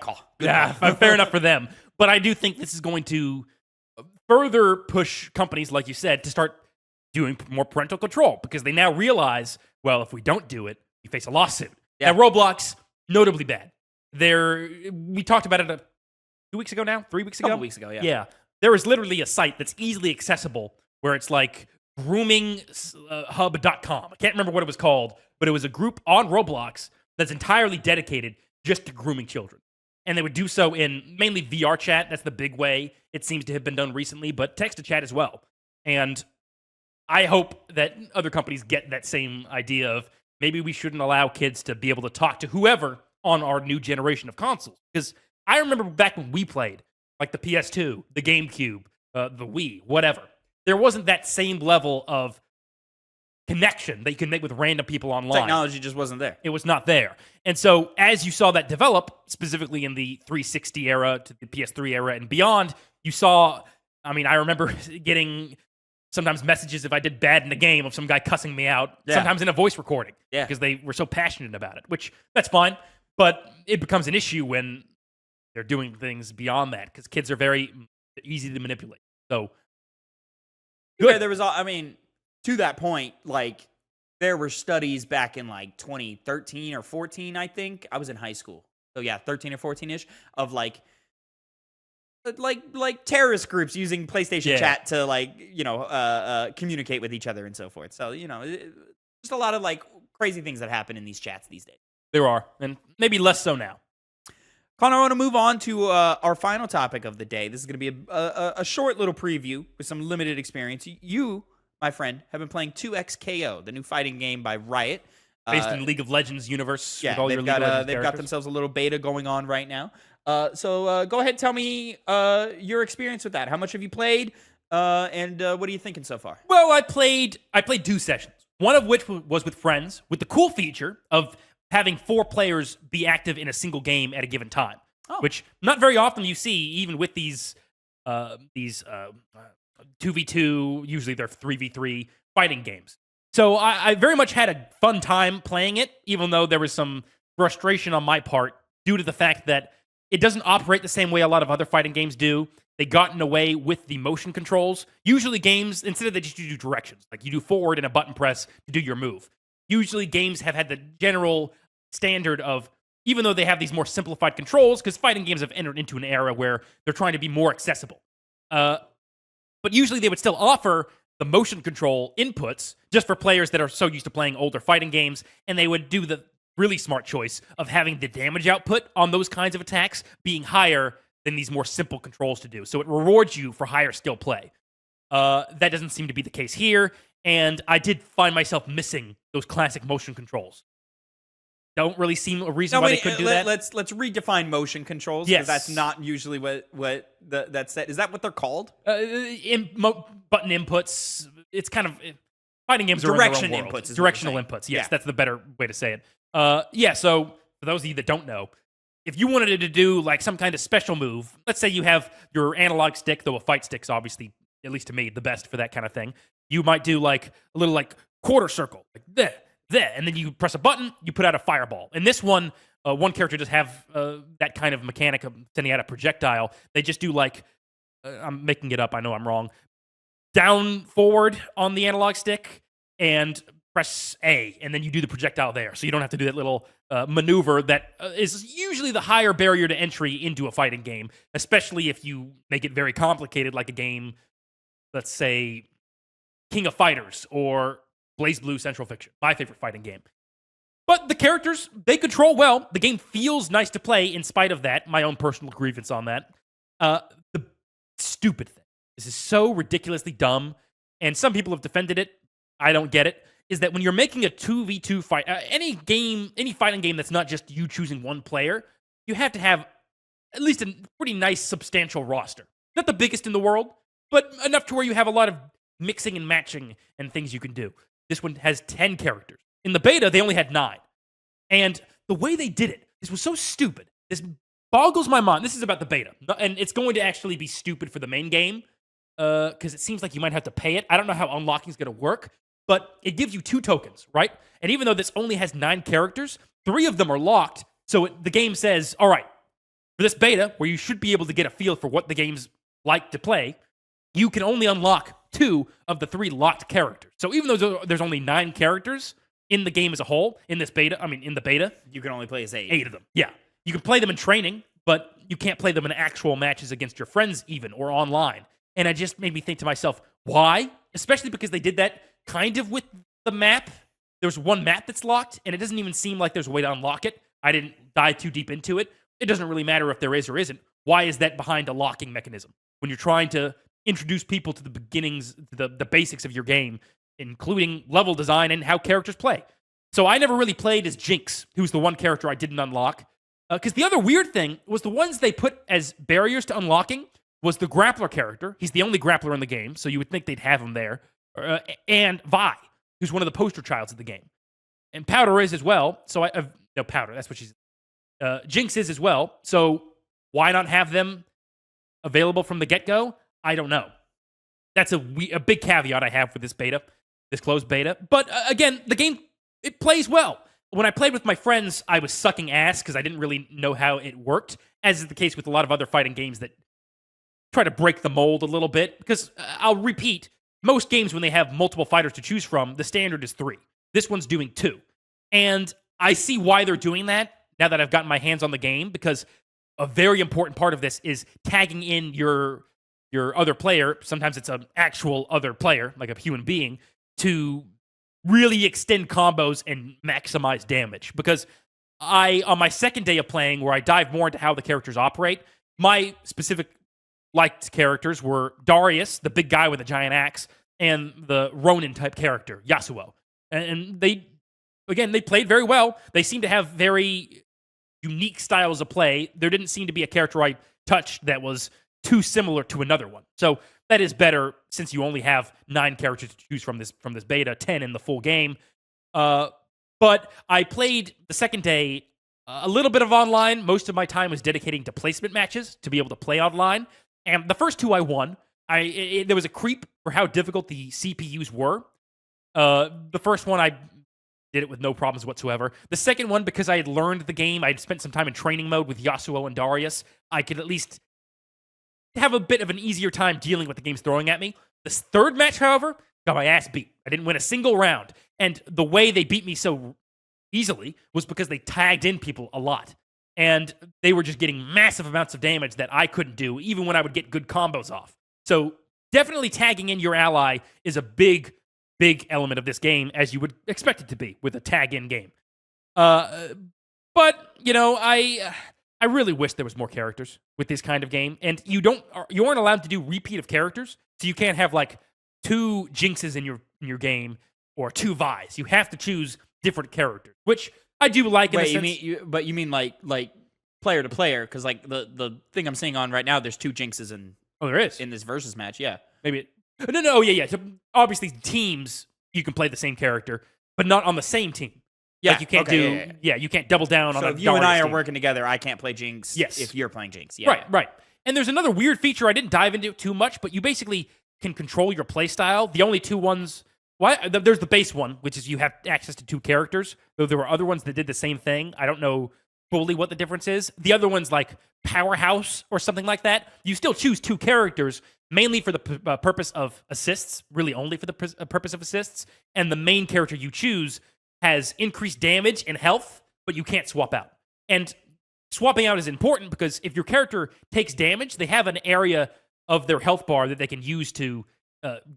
call. Good call. Fair enough for them. But I do think this is going to further push companies, like you said, to start doing more parental control because they now realize, well, if we don't do it, you face a lawsuit. Yeah. Now, Roblox, notably bad. We talked about it 2 weeks ago now? 3 weeks ago? A couple weeks ago, yeah. Yeah. There is literally a site that's easily accessible where it's like groominghub.com. I can't remember what it was called, but it was a group on Roblox that's entirely dedicated just to grooming children. And they would do so in mainly VR chat. That's the big way it seems to have been done recently, but text-to-chat as well. And I hope that other companies get that same idea of maybe we shouldn't allow kids to be able to talk to whoever on our new generation of consoles. Because I remember back when we played, like the PS2, the GameCube, the Wii, whatever. There wasn't that same level of connection that you can make with random people online. Technology just wasn't there. It was not there. And so as you saw that develop, specifically in the 360 era to the PS3 era and beyond, you saw, I remember getting sometimes messages if I did bad in the game of some guy cussing me out, sometimes in a voice recording, because they were so passionate about it, which that's fine. But it becomes an issue when they're doing things beyond that because kids are very easy to manipulate. So, good. Yeah, there was, to that point, like there were studies back in like 2013 or 14, I think. I was in high school. So yeah, 13 or 14-ish of like terrorist groups using PlayStation chat to communicate with each other and so forth. So, just a lot of like crazy things that happen in these chats these days. There are, and maybe less so now. Connor, I want to move on to our final topic of the day. This is going to be a short little preview with some limited experience. You, my friend, have been playing 2XKO, the new fighting game by Riot. Based in League of Legends universe. Yeah, with all they've got themselves a little beta going on right now. So go ahead and tell me your experience with that. How much have you played, and what are you thinking so far? Well, I played 2 sessions, one of which was with friends, with the cool feature of having 4 players be active in a single game at a given time, which not very often you see, even with these 2v2, usually they're 3v3 fighting games. So I very much had a fun time playing it, even though there was some frustration on my part due to the fact that it doesn't operate the same way a lot of other fighting games do. They gotten away with the motion controls. Usually games, instead of they just do directions, like you do forward and a button press to do your move. Usually games have had the general standard of, even though they have these more simplified controls, because fighting games have entered into an era where they're trying to be more accessible. But usually they would still offer the motion control inputs just for players that are so used to playing older fighting games, and they would do the really smart choice of having the damage output on those kinds of attacks being higher than these more simple controls to do. So it rewards you for higher skill play. That doesn't seem to be the case here, and I did find myself missing those classic motion controls. Don't really seem a reason why they could do that. Let's redefine motion controls, because that's not usually what that's said. Is that what they're called? Button inputs. It's kind of fighting games are direction in their own world. inputs. Directional inputs. Yes, that's the better way to say it. So for those of you that don't know, if you wanted to do like some kind of special move, let's say you have your analog stick, though a fight stick's obviously, at least to me, the best for that kind of thing. You might do like a little like quarter circle, like there, and then you press a button, you put out a fireball. And this one, one character does have that kind of mechanic of sending out a projectile. They just do like, I'm making it up, I know I'm wrong, down forward on the analog stick and press A, and then you do the projectile there. So you don't have to do that little maneuver that is usually the higher barrier to entry into a fighting game, especially if you make it very complicated, like a game, let's say, King of Fighters or BlazBlue Central Fiction, my favorite fighting game. But the characters, they control well. The game feels nice to play in spite of that. My own personal grievance on that. The stupid thing, this is so ridiculously dumb, and some people have defended it. I don't get it. Is that when you're making a 2v2 fight, any fighting game that's not just you choosing one player, you have to have at least a pretty nice, substantial roster. Not the biggest in the world, but enough to where you have a lot of mixing and matching and things you can do. This one has 10 characters. In the beta, they only had 9. And the way they did it, this was so stupid. This boggles my mind. This is about the beta. And it's going to actually be stupid for the main game because it seems like you might have to pay it. I don't know how unlocking is going to work, but it gives you 2 tokens, right? And even though this only has 9 characters, 3 of them are locked. So the game says, all right, for this beta, where you should be able to get a feel for what the game's like to play, you can only unlock 2 of the 3 locked characters. So even though there's only 9 characters in the game as a whole, in the beta, you can only play as 8. 8 of them. Yeah. You can play them in training, but you can't play them in actual matches against your friends even or online. And it just made me think to myself, why? Especially because they did that kind of with the map. There's one map that's locked, and it doesn't even seem like there's a way to unlock it. I didn't dive too deep into it. It doesn't really matter if there is or isn't. Why is that behind a locking mechanism? When you're trying to introduce people to the beginnings, the basics of your game, including level design and how characters play. So I never really played as Jinx, who's the one character I didn't unlock. Because the other weird thing was the ones they put as barriers to unlocking was the grappler character. He's the only grappler in the game, so you would think they'd have him there. And Vi, who's one of the poster childs of the game. And Powder is as well. So no, Powder, that's what she's... Jinx is as well. So why not have them available from the get-go? I don't know. That's a big caveat I have for this beta, this closed beta. But again, the game, it plays well. When I played with my friends, I was sucking ass because I didn't really know how it worked, as is the case with a lot of other fighting games that try to break the mold a little bit. Because I'll repeat, most games when they have multiple fighters to choose from, the standard is 3. This one's doing 2. And I see why they're doing that now that I've gotten my hands on the game, because a very important part of this is tagging in your other player. Sometimes it's an actual other player, like a human being, to really extend combos and maximize damage. Because on my second day of playing, where I dive more into how the characters operate, my specific liked characters were Darius, the big guy with a giant axe, and the Ronin type character, Yasuo. And they played very well. They seem to have very unique styles of play. There didn't seem to be a character I touched that was too similar to another one. So that is better since you only have 9 characters to choose from this beta, 10 in the full game. But I played the second day a little bit of online. Most of my time was dedicating to placement matches to be able to play online. And the first 2 I won. There was a creep for how difficult the CPUs were. The first one I did it with no problems whatsoever. The second one, because I had learned the game, I'd spent some time in training mode with Yasuo and Darius, I could at least have a bit of an easier time dealing with the game's throwing at me. This third match, however, got my ass beat. I didn't win a single round. And the way they beat me so easily was because they tagged in people a lot. And they were just getting massive amounts of damage that I couldn't do, even when I would get good combos off. So definitely tagging in your ally is a big element of this game, as you would expect it to be with a tag-in game. But, you know, I really wish there was more characters with this kind of game. And you aren't allowed to do repeat of characters, so you can't have, like, 2 Jinxes in your game or 2 Vi's. You have to choose different characters, which I do like. Wait, you mean like player to player? Because like the thing I'm seeing on right now, there's 2 Jinxes there is in this versus match. Yeah, maybe. No, yeah. So obviously, teams you can play the same character, but not on the same team. Yeah, like you can't you can't double down on. So if you and I are working together, I can't play Jinx. Yes. If you're playing Jinx. Yeah. Right. And there's another weird feature I didn't dive into too much, but you basically can control your playstyle. The only 2 ones. There's the base one, which is you have access to 2 characters. Though there were other ones that did the same thing. I don't know fully what the difference is. The other one's like Powerhouse or something like that. You still choose 2 characters, mainly for the purpose of assists, really only for the purpose of assists. And the main character you choose has increased damage and health, but you can't swap out. And swapping out is important because if your character takes damage, they have an area of their health bar that they can use to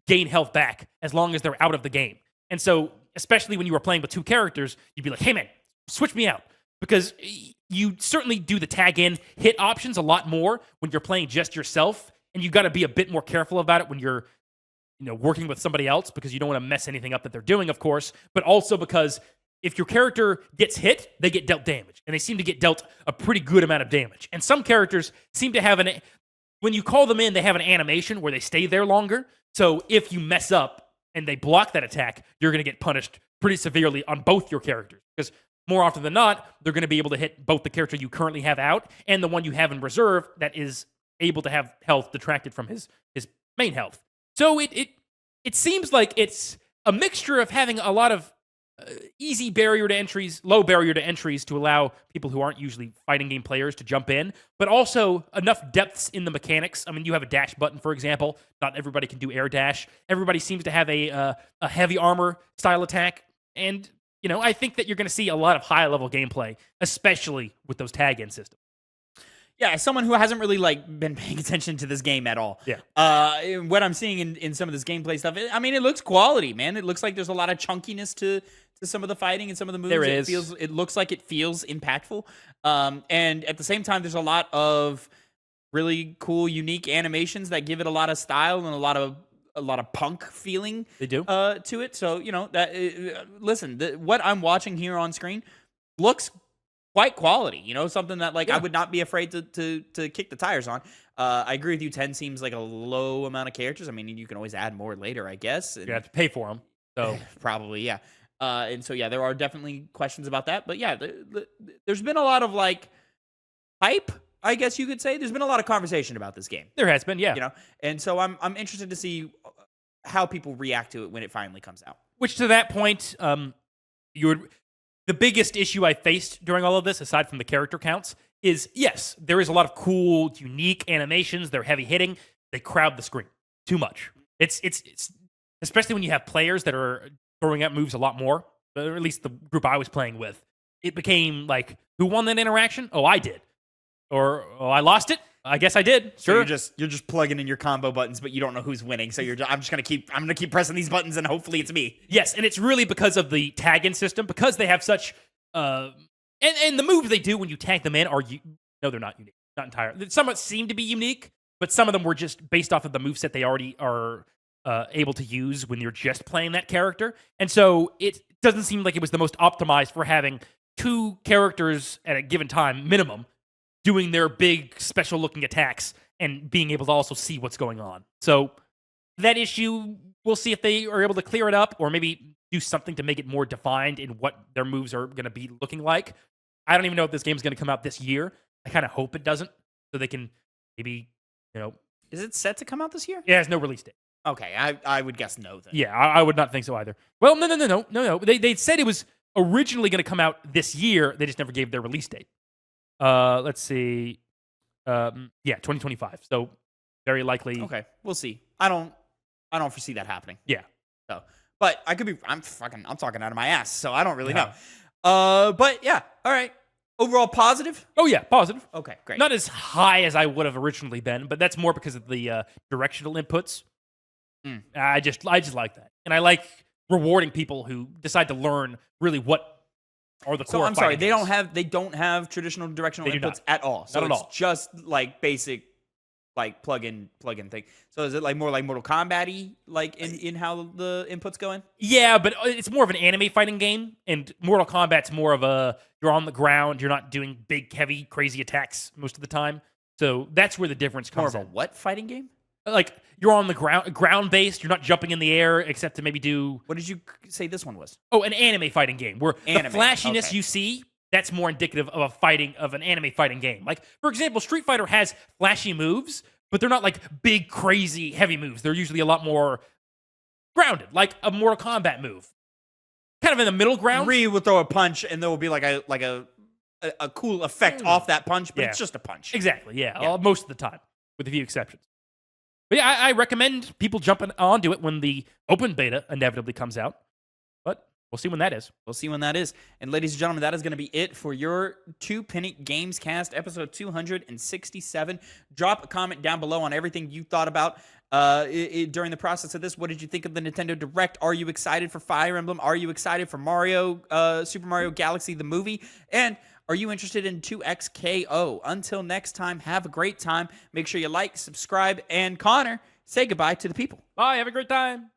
gain health back as long as they're out of the game. And so, especially when you were playing with 2 characters, you'd be like, hey man, switch me out. Because you certainly do the tag-in hit options a lot more when you're playing just yourself, and you got to be a bit more careful about it when you're, working with somebody else, because you don't want to mess anything up that they're doing, of course, but also because if your character gets hit, they get dealt damage. And they seem to get dealt a pretty good amount of damage. And some characters seem to have when you call them in, they have an animation where they stay there longer. So if you mess up and they block that attack, you're going to get punished pretty severely on both your characters. Because more often than not, they're going to be able to hit both the character you currently have out and the one you have in reserve that is able to have health detracted from his main health. So it seems like it's a mixture of having a lot of easy barrier to entries, low barrier to entries to allow people who aren't usually fighting game players to jump in, but also enough depths in the mechanics. I mean, you have a dash button, for example. Not everybody can do air dash. Everybody seems to have a heavy armor style attack. And, I think that you're going to see a lot of high-level gameplay, especially with those tag-in systems. Yeah, as someone who hasn't really been paying attention to this game at all. Yeah. What I'm seeing in some of this gameplay stuff, it looks quality, man. It looks like there's a lot of chunkiness to some of the fighting and some of the moves. There is. It looks like it feels impactful. And at the same time, there's a lot of really cool, unique animations that give it a lot of style and a lot of punk feeling. They do. To it. So, listen, what I'm watching here on screen looks quite quality, something that I would not be afraid to kick the tires on. I agree with you. 10 seems like a low amount of characters. I mean, you can always add more later, I guess. You have to pay for them. So probably, yeah. And so, yeah, there are definitely questions about that. But yeah, there's been a lot of hype, I guess you could say. There's been a lot of conversation about this game. There has been, yeah. And so I'm interested to see how people react to it when it finally comes out. Which to that point, the biggest issue I faced during all of this, aside from the character counts, is yes, there is a lot of cool, unique animations. They're heavy hitting. They crowd the screen too much. It's especially when you have players that are throwing out moves a lot more. Or at least the group I was playing with, it became who won that interaction? Oh, I did. Or I lost it. I guess I did. Sure. So you're just plugging in your combo buttons, but you don't know who's winning. So I'm gonna keep pressing these buttons, and hopefully it's me. Yes, and it's really because of the tag-in system, because they have such and the moves they do when you tag them in are no, they're not unique, not entirely. Some seem to be unique, but some of them were just based off of the moveset they already are able to use when you're just playing that character, and so it doesn't seem like it was the most optimized for having two characters at a given time minimum doing their big special-looking attacks and being able to also see what's going on. So that issue, we'll see if they are able to clear it up or maybe do something to make it more defined in what their moves are going to be looking like. I don't even know if this game's going to come out this year. I kind of hope it doesn't, so they can maybe, Is it set to come out this year? It has no release date. Okay, I would guess no then. Yeah, I would not think so either. Well, no. They said it was originally going to come out this year. They just never gave their release date. Let's see. 2025. So very likely. Okay, we'll see. I don't foresee that happening. Yeah. So, but I could be. I'm talking out of my ass, so I don't really know. But yeah. All right. Overall positive. Oh yeah, positive. Okay, great. Not as high as I would have originally been, but that's more because of the directional inputs. I just like that, and I like rewarding people who decide to learn really what. Or the core. So I'm sorry, they don't have traditional directional inputs at all. So not at all. It's just basic plug-in thing. So is it more like Mortal Kombat-y in how the inputs go in? Yeah, but it's more of an anime fighting game, and Mortal Kombat's more of you're on the ground, you're not doing big, heavy, crazy attacks most of the time. So that's where the difference comes in. More of a what fighting game? You're on the ground-based, you're not jumping in the air except to maybe do... What did you say this one was? Oh, an anime fighting game, where the flashiness you see, that's more indicative of an anime fighting game. For example, Street Fighter has flashy moves, but they're not big, crazy, heavy moves. They're usually a lot more grounded, like a Mortal Kombat move. Kind of in the middle ground. Ryu will throw a punch, and there will be a cool effect off that punch, but it's just a punch. Exactly, yeah. Most of the time, with a few exceptions. But yeah, I recommend people jumping onto it when the open beta inevitably comes out. But we'll see when that is. We'll see when that is. And ladies and gentlemen, that is going to be it for your Two Penny Gamescast, episode 267. Drop a comment down below on everything you thought about during the process of this. What did you think of the Nintendo Direct? Are you excited for Fire Emblem? Are you excited for Super Mario Galaxy, the movie? And are you interested in 2XKO? Until next time, have a great time. Make sure you like, subscribe, and Connor, say goodbye to the people. Bye, have a great time.